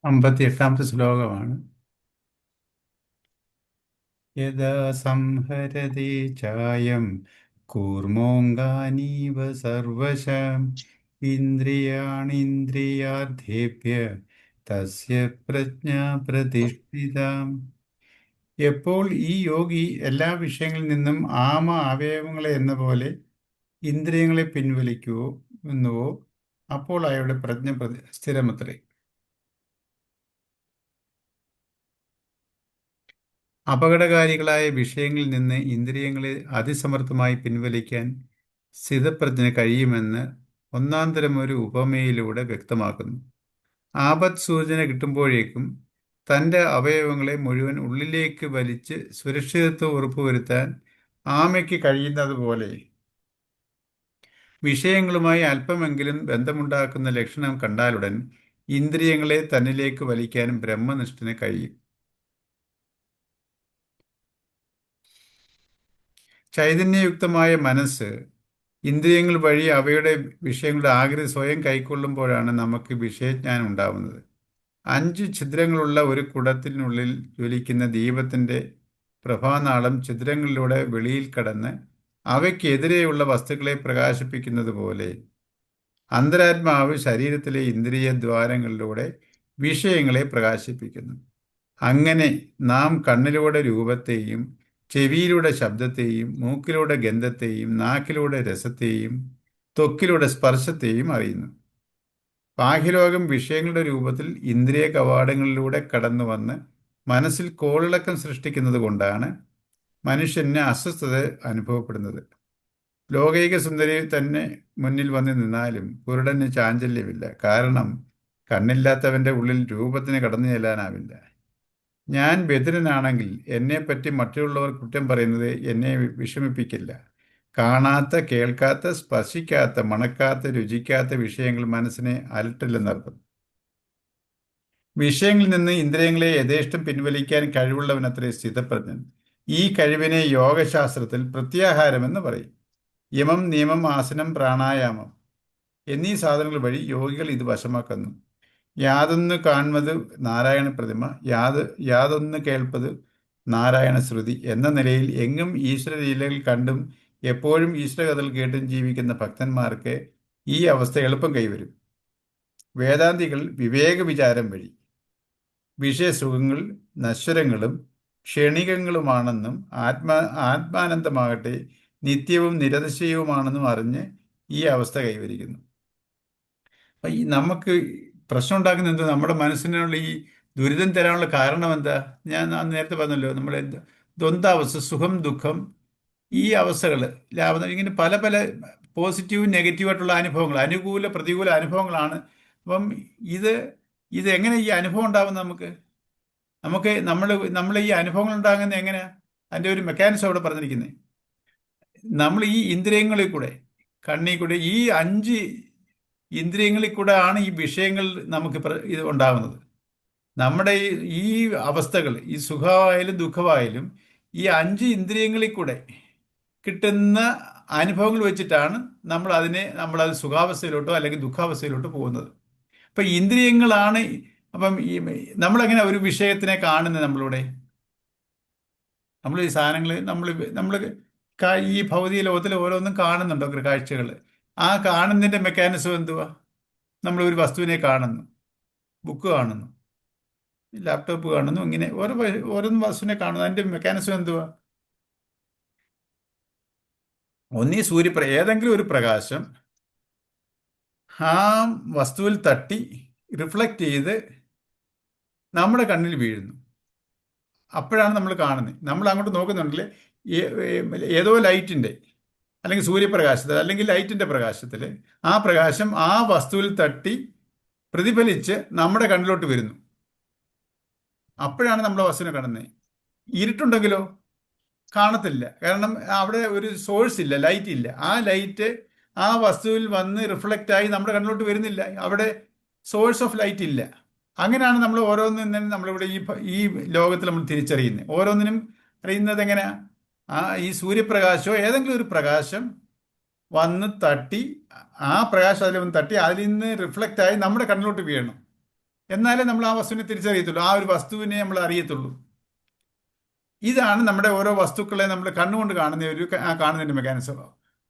58-ാമത്തെ ശ്ലോകമാണ്. യഥാ സംഹരതി ചായം കൂർമോങ്കാനീവ സർവശം ഇന്ദ്രിയാണിന്ദ്രിയാർത്ഥേഭ്യ തസ്യ പ്രജ്ഞാ പ്രതിഷ്ഠിത. എപ്പോൾ ഈ യോഗി എല്ലാ വിഷയങ്ങളിൽ നിന്നും അവയവങ്ങളെ എന്ന പോലെ ഇന്ദ്രിയങ്ങളെ പിൻവലിക്കുവോ എന്നുവോ അപ്പോൾ അയാളുടെ പ്രജ്ഞ സ്ഥിരമത്രേ. അപകടകാരികളായ വിഷയങ്ങളിൽ നിന്ന് ഇന്ദ്രിയങ്ങളെ അതിസമർത്ഥമായി പിൻവലിക്കാൻ സ്ഥിതപ്രജ്ഞന് കഴിയുമെന്ന് ഒന്നാന്തരം ഒരു ഉപമയിലൂടെ വ്യക്തമാക്കുന്നു. ആപത് സൂചന കിട്ടുമ്പോഴേക്കും തൻ്റെ അവയവങ്ങളെ മുഴുവൻ ഉള്ളിലേക്ക് വലിച്ച് സുരക്ഷിതത്വം ഉറപ്പുവരുത്താൻ ആമയ്ക്ക് കഴിയുന്നത് പോലെ വിഷയങ്ങളുമായി അല്പമെങ്കിലും ബന്ധമുണ്ടാക്കുന്ന ലക്ഷണം കണ്ടാലുടൻ ഇന്ദ്രിയങ്ങളെ തന്നിലേക്ക് വലിക്കാനും ബ്രഹ്മനിഷ്ഠന് കഴിയും. ചൈതന്യയുക്തമായ മനസ്സ് ഇന്ദ്രിയങ്ങൾ വഴി അവയുടെ വിഷയങ്ങളുടെ ആകൃതി സ്വയം കൈക്കൊള്ളുമ്പോഴാണ് നമുക്ക് വിഷയജ്ഞാനം ഉണ്ടാവുന്നത്. 5 ഛിദ്രങ്ങളുള്ള ഒരു കുടത്തിനുള്ളിൽ ജ്വലിക്കുന്ന ദീപത്തിൻ്റെ പ്രഭാനാളം ഛിദ്രങ്ങളിലൂടെ വെളിയിൽ കടന്ന് അവയ്ക്കെതിരെയുള്ള വസ്തുക്കളെ പ്രകാശിപ്പിക്കുന്നത് പോലെ അന്തരാത്മാവ് ശരീരത്തിലെ ഇന്ദ്രിയ ദ്വാരങ്ങളിലൂടെ വിഷയങ്ങളെ പ്രകാശിപ്പിക്കുന്നു. അങ്ങനെ നാം കണ്ണിലൂടെ രൂപത്തെയും ചെവിയിലൂടെ ശബ്ദത്തെയും മൂക്കിലൂടെ ഗന്ധത്തെയും നാക്കിലൂടെ രസത്തെയും ത്വക്കിലൂടെ സ്പർശത്തെയും അറിയുന്നു. ബാഹ്യലോകം വിഷയങ്ങളുടെ രൂപത്തിൽ ഇന്ദ്രിയ കവാടങ്ങളിലൂടെ കടന്നു വന്ന് മനസ്സിൽ കോളിളക്കം സൃഷ്ടിക്കുന്നത് കൊണ്ടാണ് മനുഷ്യന് അസ്വസ്ഥത അനുഭവപ്പെടുന്നത്. ലോകൈക സുന്ദരി തന്നെ മുന്നിൽ വന്ന് നിന്നാലും കുരുടന് ചാഞ്ചല്യമില്ല. കാരണം കണ്ണില്ലാത്തവൻ്റെ ഉള്ളിൽ രൂപത്തിന് കടന്നു ചെല്ലാനാവില്ല. ഞാൻ ബധിരനാണെങ്കിൽ എന്നെപ്പറ്റി മറ്റുള്ളവർ കുറ്റം പറയുന്നത് എന്നെ വിഷമിപ്പിക്കില്ല. കാണാത്ത, കേൾക്കാത്ത, സ്പർശിക്കാത്ത, മണക്കാത്ത, രുചിക്കാത്ത വിഷയങ്ങൾ മനസ്സിനെ അലട്ടില്ലെന്നർത്ഥം. വിഷയങ്ങളിൽ നിന്ന് ഇന്ദ്രിയങ്ങളെ യഥേഷ്ടം പിൻവലിക്കാൻ കഴിവുള്ളവനത്രേ സ്ഥിതപ്രജ്ഞൻ. ഈ കഴിവിനെ യോഗശാസ്ത്രത്തിൽ പ്രത്യാഹാരമെന്ന് പറയും. യമം, നിയമം, ആസനം, പ്രാണായാമം എന്നീ സാധനങ്ങൾ വഴി യോഗികൾ ഇത് വശമാക്കുന്നു. യാതൊന്ന് കാൺമത് നാരായണ പ്രതിമ, യാതൊന്ന് കേൾപ്പത് നാരായണ ശ്രുതി എന്ന നിലയിൽ എങ്ങും ഈശ്വരലീലകൾ കണ്ടും എപ്പോഴും ഈശ്വരകഥകൾ കേട്ടും ജീവിക്കുന്ന ഭക്തന്മാർക്ക് ഈ അവസ്ഥ എളുപ്പം കൈവരും. വേദാന്തികൾ വിവേക വിചാരം വഴി വിഷയസുഖങ്ങൾ നശ്വരങ്ങളും ക്ഷണികങ്ങളുമാണെന്നും ആത്മാനന്ദമാകട്ടെ നിത്യവും നിരതിശയവുമാണെന്നും അറിഞ്ഞ് ഈ അവസ്ഥ കൈവരിക്കുന്നു. അപ്പം നമുക്ക് പ്രശ്നം ഉണ്ടാക്കുന്ന എന്ത്? നമ്മുടെ മനസ്സിനുള്ള ഈ ദുരിതം തരാനുള്ള കാരണം എന്താ? ഞാൻ നേരത്തെ പറഞ്ഞല്ലോ, നമ്മുടെ ദ്വന്ദ്വാവസ്ഥ, സുഖം ദുഃഖം, ഈ അവസ്ഥകൾ ഇങ്ങനെ പല പല പോസിറ്റീവും നെഗറ്റീവായിട്ടുള്ള അനുഭവങ്ങൾ, അനുകൂല പ്രതികൂല അനുഭവങ്ങളാണ്. അപ്പം ഇത് ഇതെങ്ങനെ ഈ അനുഭവം ഉണ്ടാകുന്നത്? നമുക്ക് നമ്മൾ ഈ അനുഭവങ്ങൾ ഉണ്ടാകുന്നത് എങ്ങനെയാണ്? അതിൻ്റെ ഒരു മെക്കാനിസം അവിടെ പറഞ്ഞിരിക്കുന്നത്. നമ്മൾ ഈ ഇന്ദ്രിയങ്ങളിൽ കൂടെ, കണ്ണിൽ കൂടെ, ഈ 5 ഇന്ദ്രിയങ്ങളിൽ കൂടെ ആണ് ഈ വിഷയങ്ങൾ നമുക്ക് ഇത് ഉണ്ടാകുന്നത്. നമ്മുടെ ഈ അവസ്ഥകൾ, ഈ സുഖമായാലും ദുഃഖമായാലും, ഈ 5 ഇന്ദ്രിയങ്ങളിൽ കൂടെ കിട്ടുന്ന അനുഭവങ്ങൾ വെച്ചിട്ടാണ് നമ്മളത് സുഖാവസ്ഥയിലോട്ടോ അല്ലെങ്കിൽ ദുഃഖാവസ്ഥയിലോട്ടോ പോകുന്നത്. അപ്പം ഇന്ദ്രിയങ്ങളാണ്. അപ്പം നമ്മളെങ്ങനെ ഒരു വിഷയത്തിനെ കാണുന്നത്? നമ്മൾ ഈ സാധനങ്ങൾ നമ്മൾ ഈ ഭൗതിക ലോകത്തിൽ ഓരോന്നും കാണുന്നുണ്ടോ? കാഴ്ചകൾ. ആ കാണുന്നതിൻ്റെ മെക്കാനിസം എന്തുവാ? നമ്മൾ ഒരു വസ്തുവിനെ കാണുന്നു, ബുക്ക് കാണുന്നു, ലാപ്ടോപ്പ് കാണുന്നു, ഇങ്ങനെ ഓരോ വസ്തുവിനെ കാണുന്നു. അതിൻ്റെ മെക്കാനിസം എന്തുവാ? ഒന്നീ ഏതെങ്കിലും ഒരു പ്രകാശം ആ വസ്തുവിൽ തട്ടി റിഫ്ലക്റ്റ് ചെയ്ത് നമ്മുടെ കണ്ണിൽ വീഴുന്നു. അപ്പോഴാണ് നമ്മൾ കാണുന്നത്. നമ്മൾ അങ്ങോട്ട് നോക്കുന്നുണ്ടെങ്കിൽ ഏതോ ലൈറ്റിൻ്റെ അല്ലെങ്കിൽ സൂര്യപ്രകാശത്തിൽ അല്ലെങ്കിൽ ലൈറ്റിൻ്റെ പ്രകാശത്തിൽ ആ പ്രകാശം ആ വസ്തുവിൽ തട്ടി പ്രതിഫലിച്ച് നമ്മുടെ കണ്ണിലോട്ട് വരുന്നു. അപ്പോഴാണ് നമ്മൾ വസ്തുവിനെ കാണുന്നത്. ഇരുട്ടുണ്ടെങ്കിലോ കാണത്തില്ല. കാരണം അവിടെ ഒരു സോഴ്സ് ഇല്ല, ലൈറ്റ് ഇല്ല. ആ ലൈറ്റ് ആ വസ്തുവിൽ വന്ന് റിഫ്ലക്റ്റ് ആയി നമ്മുടെ കണ്ണിലോട്ട് വരുന്നില്ല. അവിടെ സോഴ്സ് ഓഫ് ലൈറ്റ് ഇല്ല. അങ്ങനെയാണ് നമ്മൾ ഓരോന്നിനും നമ്മളിവിടെ ഈ ലോകത്തിൽ നമ്മൾ തിരിച്ചറിയുന്നത്. ഓരോന്നിനും അറിയുന്നത് എങ്ങനെയാ? ഈ സൂര്യപ്രകാശമോ ഏതെങ്കിലും ഒരു പ്രകാശം വന്ന് തട്ടി, ആ പ്രകാശം അതിൽ വന്ന് തട്ടി അതിൽ നിന്ന് റിഫ്ലക്റ്റ് ആയി നമ്മുടെ കണ്ണിലോട്ട് വീഴണം. എന്നാലേ നമ്മൾ ആ വസ്തുവിനെ തിരിച്ചറിയത്തുള്ളൂ, ആ ഒരു വസ്തുവിനെ നമ്മൾ അറിയത്തുള്ളൂ. ഇതാണ് നമ്മുടെ ഓരോ വസ്തുക്കളെ നമ്മൾ കണ്ണുകൊണ്ട് കാണുന്നതിൻ്റെ മെക്കാനിസം.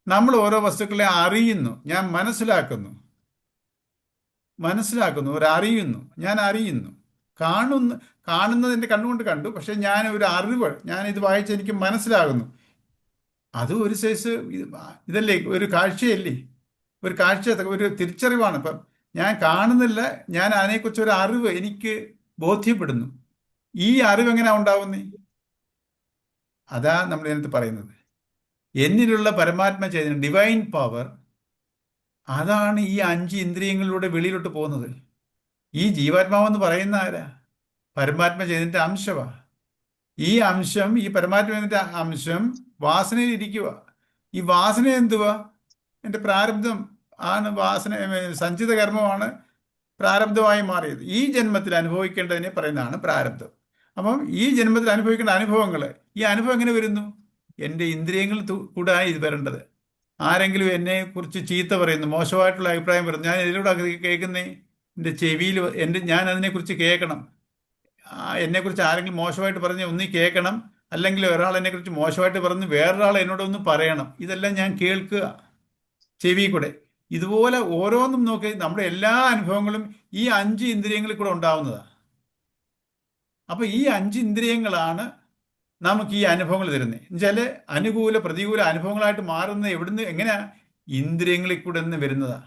നമ്മൾ ഓരോ വസ്തുക്കളെ അറിയുന്നു, ഞാൻ മനസ്സിലാക്കുന്നു, ഒരു അറിയുന്നു, ഞാൻ അറിയുന്നു. കാണുന്നു, കാണുന്നത് എൻ്റെ കണ്ണുകൊണ്ട് കണ്ടു, പക്ഷെ ഞാൻ ഒരു അറിവ്, ഞാൻ ഇത് വായിച്ച് എനിക്ക് മനസ്സിലാകുന്നു. അത് ഒരു സൈസ് ഇതല്ലേ, ഒരു കാഴ്ചയല്ലേ, ഒരു കാഴ്ച, ഒരു തിരിച്ചറിവാണ്. ഇപ്പം ഞാൻ കാണുന്നില്ല, ഞാൻ അതിനെക്കുറിച്ച് ഒരു അറിവ് എനിക്ക് ബോധ്യപ്പെടുന്നു. ഈ അറിവ് എങ്ങനെയാ ഉണ്ടാവുന്നേ? അതാ നമ്മൾ ഇതിനകത്ത് പറയുന്നത്. എന്നിലുള്ള പരമാത്മ ചൈതന്യം, ഡിവൈൻ പവർ, അതാണ് ഈ 5 ഇന്ദ്രിയങ്ങളിലൂടെ വെളിയിലോട്ട് പോകുന്നത്. ഈ ജീവാത്മാവെന്ന് പറയുന്ന ആരാ? പരമാത്മ ചൈതന്യത്തിന്റെ അംശമാ. ഈ അംശം, ഈ പരമാത്മ ചൈതന്യത്തിന്റെ അംശം വാസനയിൽ ഇരിക്കുക. ഈ വാസന എന്തുവാ? എൻ്റെ പ്രാരബ്ധം ആണ്. സഞ്ചിത കർമ്മമാണ് പ്രാരബ്ധമായി മാറിയത്. ഈ ജന്മത്തിൽ അനുഭവിക്കേണ്ടതിനെ പറയുന്നതാണ് പ്രാരബ്ധം. അപ്പം ഈ ജന്മത്തിൽ അനുഭവിക്കേണ്ട അനുഭവങ്ങൾ, ഈ അനുഭവം എങ്ങനെ വരുന്നു? എൻ്റെ ഇന്ദ്രിയങ്ങൾ കൂടെ ഇത് വരേണ്ടത്. ആരെങ്കിലും എന്നെ കുറിച്ച് ചീത്ത പറയുന്നു, മോശമായിട്ടുള്ള അഭിപ്രായം പറയുന്നു, ഞാൻ ഇതിലൂടെ കേൾക്കുന്നേ? എൻ്റെ ചെവിയിൽ ഞാൻ അതിനെക്കുറിച്ച് കേൾക്കണം. എന്നെക്കുറിച്ച് ആരെങ്കിലും മോശമായിട്ട് പറഞ്ഞ് ഒന്നീ കേൾക്കണം, അല്ലെങ്കിൽ ഒരാൾ എന്നെക്കുറിച്ച് മോശമായിട്ട് പറഞ്ഞ് വേറൊരാൾ എന്നോടൊന്ന് പറയണം. ഇതെല്ലാം ഞാൻ കേൾക്കുക ചെവി കൂടെ. ഇതുപോലെ ഓരോന്നും നോക്കി നമ്മുടെ എല്ലാ അനുഭവങ്ങളും ഈ 5 ഇന്ദ്രിയങ്ങളിൽ കൂടെ ഉണ്ടാവുന്നതാണ്. അപ്പൊ ഈ 5 ഇന്ദ്രിയങ്ങളാണ് നമുക്ക് ഈ അനുഭവങ്ങൾ തരുന്നത്. എന്നുവെച്ചാൽ അനുകൂല പ്രതികൂല അനുഭവങ്ങളായിട്ട് മാറുന്നത് എവിടുന്ന്, എങ്ങനെയാ? ഇന്ദ്രിയങ്ങളിൽ കൂടെ നിന്ന് വരുന്നതാ.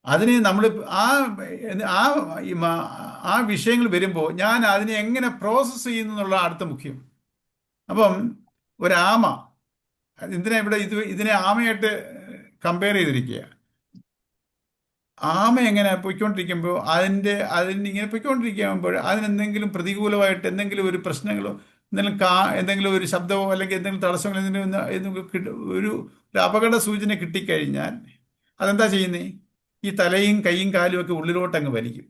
അതിനെ നമ്മൾ ആ ആ ആ വിഷയങ്ങൾ വരുമ്പോൾ ഞാൻ അതിനെ എങ്ങനെ പ്രോസസ്സ് ചെയ്യുന്നു എന്നുള്ള അടുത്ത മുഖ്യം. അപ്പം ഒരാമ, എന്തിനാ ഇവിടെ ഇതിനെ ആമയായിട്ട് കമ്പയർ ചെയ്തിരിക്കുക? ആമ എങ്ങനെ പൊയ്ക്കൊണ്ടിരിക്കുമ്പോൾ അതിനിങ്ങനെ പൊയ്ക്കൊണ്ടിരിക്കുമ്പോൾ അതിനെന്തെങ്കിലും പ്രതികൂലമായിട്ട് എന്തെങ്കിലും ഒരു പ്രശ്നങ്ങളോ എന്തെങ്കിലും ഒരു ശബ്ദമോ അല്ലെങ്കിൽ എന്തെങ്കിലും തടസ്സങ്ങളോ ഒരു അപകട സൂചന കിട്ടിക്കഴിഞ്ഞാൽ അതെന്താ ചെയ്യുന്നേ? ഈ തലയും കൈയും കാലും ഒക്കെ ഉള്ളിലോട്ട് അങ്ങ് വലിക്കും.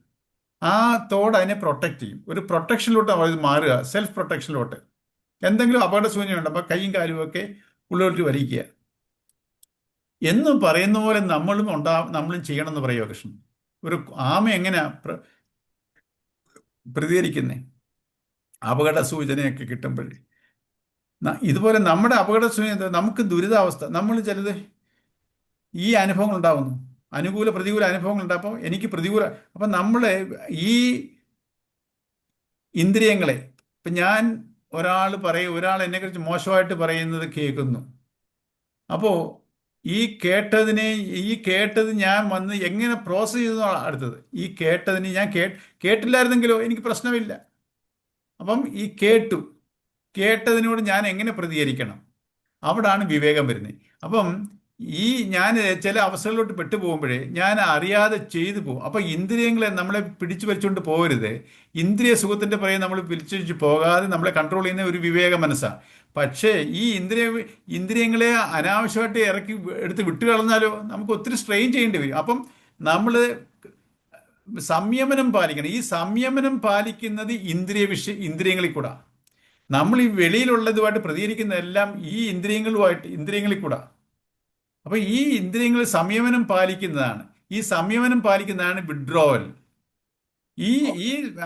ആ തോട് അതിനെ പ്രൊട്ടക്റ്റ് ചെയ്യും. ഒരു പ്രൊട്ടക്ഷനിലോട്ട് അത് മാറുക, സെൽഫ് പ്രൊട്ടക്ഷനിലോട്ട്. എന്തെങ്കിലും അപകട സൂചന ഉണ്ട്, അപ്പോൾ കൈയും കാലും ഒക്കെ ഉള്ളിലോട്ട് വലിക്കുക. എന്നും പറയുന്ന പോലെ നമ്മളും ചെയ്യണമെന്ന് പറയുക കൃഷ്ണൻ. ഒരു ആമ എങ്ങനെയാ പ്രതികരിക്കുന്നേ അപകട സൂചനയൊക്കെ കിട്ടുമ്പോഴേ? ഇതുപോലെ നമ്മുടെ അപകട സൂചന, നമുക്ക് ദുരിതാവസ്ഥ, നമ്മൾ ചിലത് ഈ അനുഭവങ്ങൾ ഉണ്ടാവുന്നു, അനുകൂല പ്രതികൂല അനുഭവങ്ങൾ ഉണ്ടാകുമ്പോൾ എനിക്ക് അപ്പം നമ്മളെ ഈ ഇന്ദ്രിയങ്ങളെ, ഇപ്പം ഞാൻ ഒരാൾ എന്നെക്കുറിച്ച് മോശമായിട്ട് പറയുന്നത് കേൾക്കുന്നു. അപ്പോൾ ഈ കേട്ടത് ഞാൻ വന്ന് എങ്ങനെ പ്രോസസ് ചെയ്തെന്നാണ് അടുത്തത്. ഈ കേട്ടതിന് ഞാൻ കേട്ടില്ലായിരുന്നെങ്കിലോ എനിക്ക് പ്രശ്നമില്ല. അപ്പം ഈ കേട്ടതിനോട് ഞാൻ എങ്ങനെ പ്രതികരിക്കണം, അവിടാണ് വിവേകം വരുന്നത്. അപ്പം ഞാൻ ചില അവസ്ഥകളിലോട്ട് പെട്ടുപോകുമ്പോഴേ ഞാൻ അറിയാതെ ചെയ്തു പോകും. അപ്പം ഇന്ദ്രിയങ്ങളെ നമ്മളെ പിടിച്ചു വലിച്ചുകൊണ്ട് പോകരുത്. ഇന്ദ്രിയ സുഖത്തിൻ്റെ പുറകെ നമ്മൾ പിടിച്ചു പോകാതെ നമ്മളെ കൺട്രോൾ ചെയ്യുന്ന ഒരു വിവേക മനസ്സാണ്. പക്ഷേ ഈ ഇന്ദ്രിയങ്ങളെ അനാവശ്യമായിട്ട് എടുത്ത് വിട്ടുകളഞ്ഞാലോ നമുക്ക് ഒത്തിരി സ്ട്രെയിൻ ചെയ്യേണ്ടി വരും. അപ്പം നമ്മൾ സംയമനം പാലിക്കണം. ഈ സംയമനം പാലിക്കുന്നത് ഇന്ദ്രിയങ്ങളിൽ കൂടെ. നമ്മൾ ഈ വെളിയിലുള്ളതുമായിട്ട് പ്രതികരിക്കുന്നതെല്ലാം ഈ ഇന്ദ്രിയങ്ങളിൽ കൂടെ. അപ്പൊ ഈ ഇന്ദ്രിയങ്ങൾ സംയമനം പാലിക്കുന്നതാണ്. ഈ സംയമനം പാലിക്കുന്നതാണ് വിഡ്രോവൽ. ഈ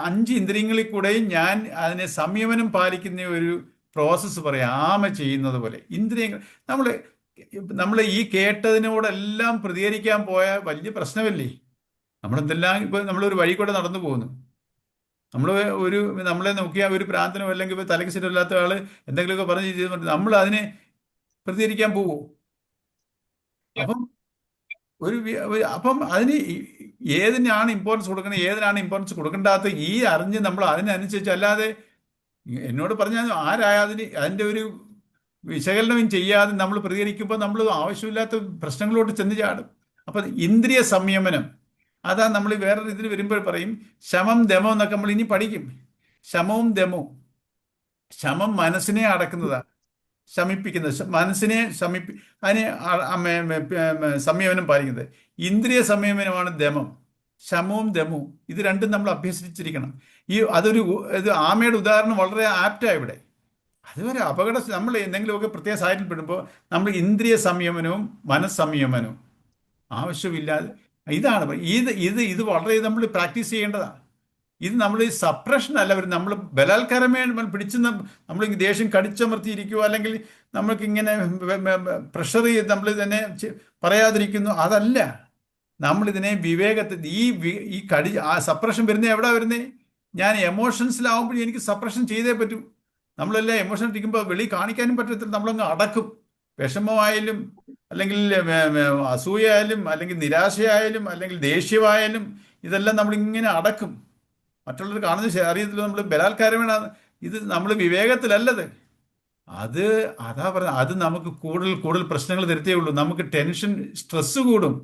5 ഇന്ദ്രിയങ്ങളിൽ കൂടെയും ഞാൻ അതിനെ സംയമനം പാലിക്കുന്ന ഒരു പ്രോസസ്സ് പറയാം. ആമ ചെയ്യുന്നത് പോലെ ഇന്ദ്രിയങ്ങൾ നമ്മൾ ഈ കേട്ടതിനോടെല്ലാം പ്രതികരിക്കാൻ പോയാൽ വലിയ പ്രശ്നമല്ലേ? നമ്മളെന്തെല്ലാം ഇപ്പൊ നമ്മളൊരു വഴി കൂടെ നടന്നു പോകുന്നു, നമ്മളെ നോക്കിയാൽ ഒരു പ്രാന്തനോ അല്ലെങ്കിൽ തലയ്ക്ക് സ്ഥിരമില്ലാത്ത ആള് എന്തെങ്കിലുമൊക്കെ പറഞ്ഞ് ചെയ്ത് നമ്മൾ അതിനെ പ്രതികരിക്കാൻ പോവോ? അപ്പം അപ്പം അതിന് ഏതിനാണ് ഇമ്പോർട്ടൻസ് കൊടുക്കുന്നത്, ഏതിനാണ് ഇമ്പോർട്ടൻസ് കൊടുക്കേണ്ടാത്ത ഈ അറിഞ്ഞ് നമ്മൾ അതിനനുസരിച്ച്, അല്ലാതെ എന്നോട് പറഞ്ഞാൽ അതിൻ്റെ ഒരു വിശകലനം ചെയ്യാതെ നമ്മൾ പ്രതികരിക്കുമ്പോൾ നമ്മൾ ആവശ്യമില്ലാത്ത പ്രശ്നങ്ങളോട്ട് ചെന്ന് ചാടും. അപ്പം ഇന്ദ്രിയ സംയമനം, അതാ നമ്മൾ വേറൊരു ഇതിൽ വരുമ്പോൾ പറയും ശമം ദമം എന്നൊക്കെ നമ്മൾ ഇനി പഠിക്കും. ശമവും ദമവും. ശമം മനസ്സിനെ അടക്കുന്നതാണ്, ശമിപ്പിക്കുന്നത്, മനസ്സിനെ അതിനെ സംയമനം പാലിക്കുന്നത്. ഇന്ദ്രിയ സംയമനമാണ് ദമം. ശമവും ദമവും ഇത് രണ്ടും നമ്മൾ അഭ്യസിച്ചിരിക്കണം. ഇത് ആമയുടെ ഉദാഹരണം വളരെ ആപ്റ്റാണ് ഇവിടെ. അതുവരെ നമ്മൾ എന്തെങ്കിലുമൊക്കെ പ്രത്യേക സാഹചര്യത്തിൽ പെടുമ്പോൾ നമ്മൾ ഇന്ദ്രിയ സംയമനവും മനസ്സംയമനവും ആവശ്യമില്ലാതെ ഇതാണ് ഇത് വളരെ നമ്മൾ പ്രാക്ടീസ് ചെയ്യേണ്ടതാണ്. ഇത് നമ്മൾ ഈ സപ്രഷൻ അല്ല, നമ്മൾ ബലാത്കാരമേ നമ്മൾ നമ്മൾ ദേഷ്യം കടിച്ചമർത്തിയിരിക്കുവോ, അല്ലെങ്കിൽ നമ്മൾക്ക് ഇങ്ങനെ പ്രഷർ ചെയ്ത് നമ്മൾ തന്നെ പറയാതിരിക്കുന്നു, അതല്ല. നമ്മളിതിനെ വിവേകത്തിൽ ആ സപ്രഷൻ വരുന്നത് എവിടെ വരുന്നേ? ഞാൻ എമോഷൻസിലാവുമ്പോൾ എനിക്ക് സപ്രഷൻ ചെയ്തേ പറ്റൂ. നമ്മളെല്ലാം എമോഷൻ ഇരിക്കുമ്പോൾ വെളി കാണിക്കാനും പറ്റത്തില്ല, നമ്മളങ്ങ് അടക്കും. വിഷമമായാലും, അല്ലെങ്കിൽ അസൂയായാലും, അല്ലെങ്കിൽ നിരാശയായാലും, അല്ലെങ്കിൽ ദേഷ്യമായാലും, ഇതെല്ലാം നമ്മളിങ്ങനെ അടക്കും. മറ്റുള്ളവർ കാണുന്ന അറിയത്തില്ല നമ്മൾ ബലാത്കാരമാണ്. ഇത് നമ്മൾ വിവേകത്തിലല്ലത്. അതാ പറഞ്ഞത്, അത് നമുക്ക് കൂടുതൽ കൂടുതൽ പ്രശ്നങ്ങൾ തരുത്തേ ഉള്ളൂ. നമുക്ക് ടെൻഷൻ, സ്ട്രെസ് കൂടും.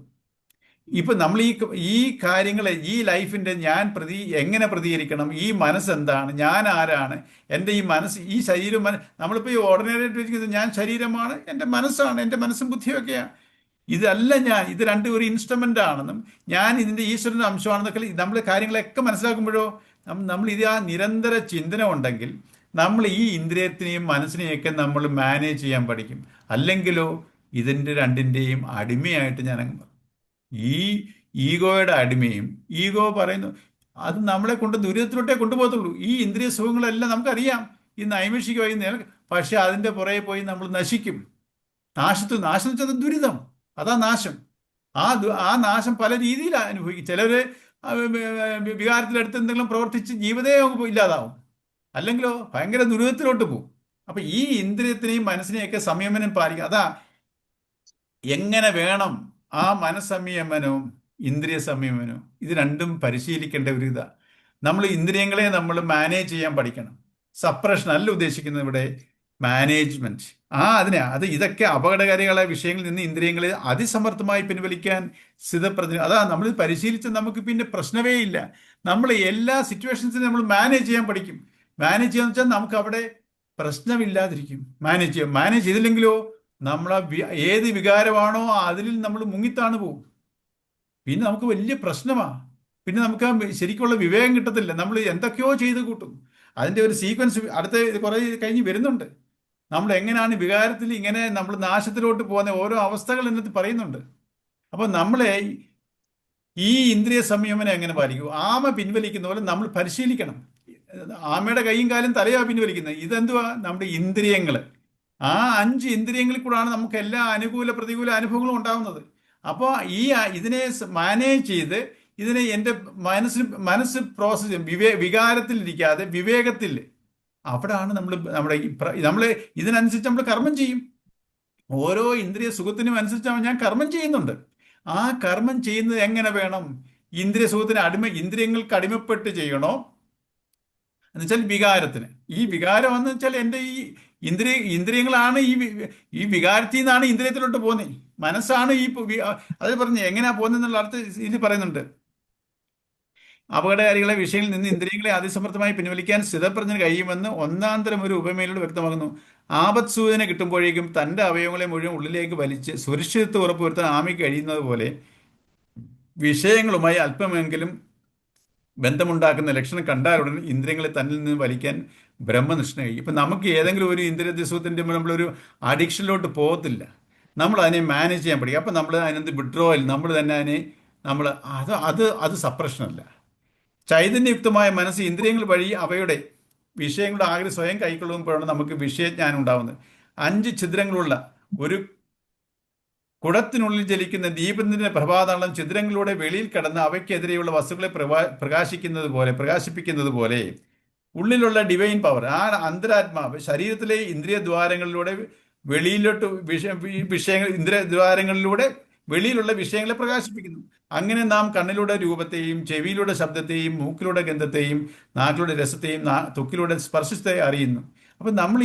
ഇപ്പൊ നമ്മൾ ഈ കാര്യങ്ങളെ, ഈ ലൈഫിന്റെ ഞാൻ എങ്ങനെ പ്രതികരിക്കണം, ഈ മനസ്സെന്താണ്, ഞാൻ ആരാണ്, എൻ്റെ ഈ മനസ്സ്, ഈ ശരീരം, നമ്മളിപ്പോൾ ഈ ഓർഡിനറി ആയിട്ട് വെച്ചിരിക്കുന്നത് ഞാൻ ശരീരമാണ്, എൻ്റെ മനസ്സാണ്, എൻ്റെ മനസ്സും ബുദ്ധിയൊക്കെയാണ്. ഇതല്ല ഞാൻ, ഇത് രണ്ടും ഒരു ഇൻസ്ട്രുമെന്റ് ആണെന്നും ഞാൻ ഇതിന്റെ ഈശ്വരന്റെ അംശമാണെന്നൊക്കെ നമ്മൾ കാര്യങ്ങളൊക്കെ മനസ്സിലാക്കുമ്പോഴോ നമ്മൾ ഇത് ആ നിരന്തര ചിന്തന ഉണ്ടെങ്കിൽ നമ്മൾ ഈ ഇന്ദ്രിയത്തിനെയും മനസ്സിനെയൊക്കെ നമ്മൾ മാനേജ് ചെയ്യാൻ പഠിക്കും. അല്ലെങ്കിലോ ഇതിൻ്റെ രണ്ടിൻ്റെയും അടിമയായിട്ട് ഞാനങ്ങ് ഈ ഈഗോയുടെ അടിമയും. ഈഗോ പറയുന്നു അത് നമ്മളെ കൊണ്ട് ദുരിതത്തിലോട്ടേ കൊണ്ടുപോകത്തുള്ളൂ. ഈ ഇന്ദ്രിയ സുഖങ്ങളെല്ലാം നമുക്കറിയാം, ഈ നൈമിഷികമായി, പക്ഷെ അതിൻ്റെ പുറകെ പോയി നമ്മൾ നശിക്കും. നാശം വെച്ചത് ദുരിതം, അതാ നാശം. ആ നാശം പല രീതിയിൽ അനുഭവിക്കും. ചിലര് വികാരത്തിലെടുത്ത് എന്തെങ്കിലും പ്രവർത്തിച്ച് ജീവിതേ ഇല്ലാതാവും, അല്ലെങ്കിലോ ഭയങ്കര ദുരിതത്തിലോട്ട് പോകും. അപ്പൊ ഈ ഇന്ദ്രിയത്തിനെയും മനസ്സിനെയൊക്കെ സംയമനം പാലിക്കുക. അതാ എങ്ങനെ വേണം ആ മനസ്സംയമനവും ഇന്ദ്രിയ സംയമനവും, ഇത് രണ്ടും പരിശീലിക്കേണ്ട ഒരു ഇതാ. നമ്മൾ ഇന്ദ്രിയങ്ങളെ നമ്മൾ മാനേജ് ചെയ്യാൻ പഠിക്കണം. സപ്രഷൻ അല്ല ഉദ്ദേശിക്കുന്നത് ഇവിടെ, മാനേജ്മെന്റ്. ഇതൊക്കെ അപകടകാരികളായ വിഷയങ്ങളിൽ നിന്ന് ഇന്ദ്രിയങ്ങളെ അതിസമർത്ഥമായി പിൻവലിക്കാൻ സ്ഥിതപ്രജ്ഞ. നമ്മൾ പരിശീലിച്ച് നമുക്ക് പിന്നെ പ്രശ്നമേ ഇല്ല. നമ്മൾ എല്ലാ സിറ്റുവേഷൻസിനും നമ്മൾ മാനേജ് ചെയ്യാൻ പഠിക്കും. മാനേജ് ചെയ്യാന്ന് വെച്ചാൽ നമുക്ക് അവിടെ പ്രശ്നമില്ലാതിരിക്കും. മാനേജ് ചെയ്തില്ലെങ്കിലോ നമ്മൾ ഏത് വികാരമാണോ അതിൽ നമ്മൾ മുങ്ങിത്താണ് പോകും. പിന്നെ നമുക്ക് വലിയ പ്രശ്നമാണ്. പിന്നെ നമുക്ക് ശരിക്കുള്ള വിവേകം കിട്ടത്തില്ല. നമ്മൾ എന്തൊക്കെയോ ചെയ്ത് കൂട്ടും. അതിൻ്റെ ഒരു സീക്വൻസ് അടുത്ത കുറേ കഴിഞ്ഞ് വരുന്നുണ്ട്. നമ്മൾ എങ്ങനെയാണ് വികാരത്തിൽ ഇങ്ങനെ നമ്മൾ നാശത്തിലോട്ട് പോകുന്ന ഓരോ അവസ്ഥകൾ എന്നത്ത് പറയുന്നുണ്ട്. അപ്പോൾ നമ്മളെ ഈ ഇന്ദ്രിയ സംയമനം എങ്ങനെ പാലിക്കും? ആമ പിൻവലിക്കുന്ന പോലെ നമ്മൾ പരിശീലിക്കണം. ആമയുടെ കൈയും കാലും തലയാ പിൻവലിക്കുന്നത്. ഇതെന്തുവാ? നമ്മുടെ ഇന്ദ്രിയങ്ങൾ. ആ 5 ഇന്ദ്രിയങ്ങളിൽ കൂടാണ് നമുക്ക് എല്ലാ അനുകൂല പ്രതികൂല അനുഭവങ്ങളും ഉണ്ടാകുന്നത്. അപ്പോൾ ഇതിനെ മാനേജ് ചെയ്ത് ഇതിനെ എൻ്റെ മനസ്സ് പ്രോസസ് ചെയ്യും. വികാരത്തിലിരിക്കാതെ വിവേകത്തിൽ, അവിടാണ് നമ്മൾ ഇതിനനുസരിച്ച് നമ്മൾ കർമ്മം ചെയ്യും. ഓരോ ഇന്ദ്രിയ സുഖത്തിനും അനുസരിച്ചാണ് ഞാൻ കർമ്മം ചെയ്യുന്നുണ്ട്. ആ കർമ്മം ചെയ്യുന്നത് എങ്ങനെ വേണം? ഇന്ദ്രിയ സുഖത്തിന് ഇന്ദ്രിയങ്ങൾക്ക് അടിമപ്പെട്ട് ചെയ്യണോ എന്നുവെച്ചാൽ വികാരത്തിന്. ഈ വികാരം എന്ന് വെച്ചാൽ എൻ്റെ ഈ ഇന്ദ്രിയങ്ങളാണ് ഈ വികാരത്തിൽ നിന്നാണ് ഇന്ദ്രിയത്തിലോട്ട് പോകുന്നത്. മനസ്സാണ് അത് പറഞ്ഞ് എങ്ങനെയാ പോകുന്നതെന്നുള്ള അർത്ഥം ഇത് പറയുന്നുണ്ട്. അപകടകാരികളെ വിഷയങ്ങളിൽ നിന്ന് ഇന്ദ്രിയങ്ങളെ അതിസമർത്ഥമായി പിൻവലിക്കാൻ സ്ഥിതപ്രജ്ഞന് കഴിയുമെന്ന് ഒന്നാന്തരം ഒരു ഉപമയിലൂടെ വ്യക്തമാകുന്നു. ആപത് സൂചന കിട്ടുമ്പോഴേക്കും തൻ്റെ അവയവങ്ങളെ മുഴുവൻ ഉള്ളിലേക്ക് വലിച്ച് സുരക്ഷിതത്വം ഉറപ്പുവരുത്താൻ ആമയ്ക്ക് കഴിയുന്നത് പോലെ വിഷയങ്ങളുമായി അല്പമെങ്കിലും ബന്ധമുണ്ടാക്കുന്ന ലക്ഷണം കണ്ടാലുടൻ ഇന്ദ്രിയങ്ങളെ തന്നിൽ നിന്ന് വലിക്കാൻ ബ്രഹ്മനിഷ്ഠ കഴിയും. ഇപ്പം നമുക്ക് ഏതെങ്കിലും ഒരു ഇന്ദ്രിയ ദിസുഖത്തിൻ്റെ നമ്മളൊരു അഡിക്ഷനിലോട്ട് പോകത്തില്ല. നമ്മൾ അതിനെ മാനേജ് ചെയ്യാൻ പഠിക്കും. അപ്പം നമ്മൾ അതിനകത്ത് വിഡ്രോവൽ, നമ്മൾ തന്നെ അതിനെ അത് സപ്രഷനല്ല. ചൈതന്യയുക്തമായ മനസ്സ് ഇന്ദ്രിയങ്ങൾ വഴി അവയുടെ വിഷയങ്ങളുടെ ആഗ്രഹം സ്വയം കൈക്കൊള്ളുമ്പോഴാണ് നമുക്ക് വിഷയജ്ഞാനം ഉണ്ടാവുന്നത്. 5 ഛിദ്രങ്ങളുള്ള ഒരു കുടത്തിനുള്ളിൽ ജലിക്കുന്ന ദീപത്തിന്റെ പ്രഭാതളം ഛിദ്രങ്ങളിലൂടെ വെളിയിൽ കടന്ന് അവയ്ക്കെതിരെയുള്ള വസ്തുക്കളെ പ്രകാശിപ്പിക്കുന്നത് പോലെ ഉള്ളിലുള്ള ഡിവൈൻ പവർ, ആ അന്തരാത്മാവ് ശരീരത്തിലെ ഇന്ദ്രിയദ്വാരങ്ങളിലൂടെ വെളിയിലോട്ട് ഇന്ദ്രിയദ്വാരങ്ങളിലൂടെ വെളിയിലുള്ള വിഷയങ്ങളെ പ്രകാശിപ്പിക്കുന്നു. അങ്ങനെ നാം കണ്ണിലൂടെ രൂപത്തെയും, ചെവിയിലൂടെ ശബ്ദത്തെയും, മൂക്കിലൂടെ ഗന്ധത്തെയും, നാക്കിലൂടെ രസത്തെയും, ത്വക്കിലൂടെ സ്പർശത്തെ അറിയുന്നു. അപ്പം നമ്മൾ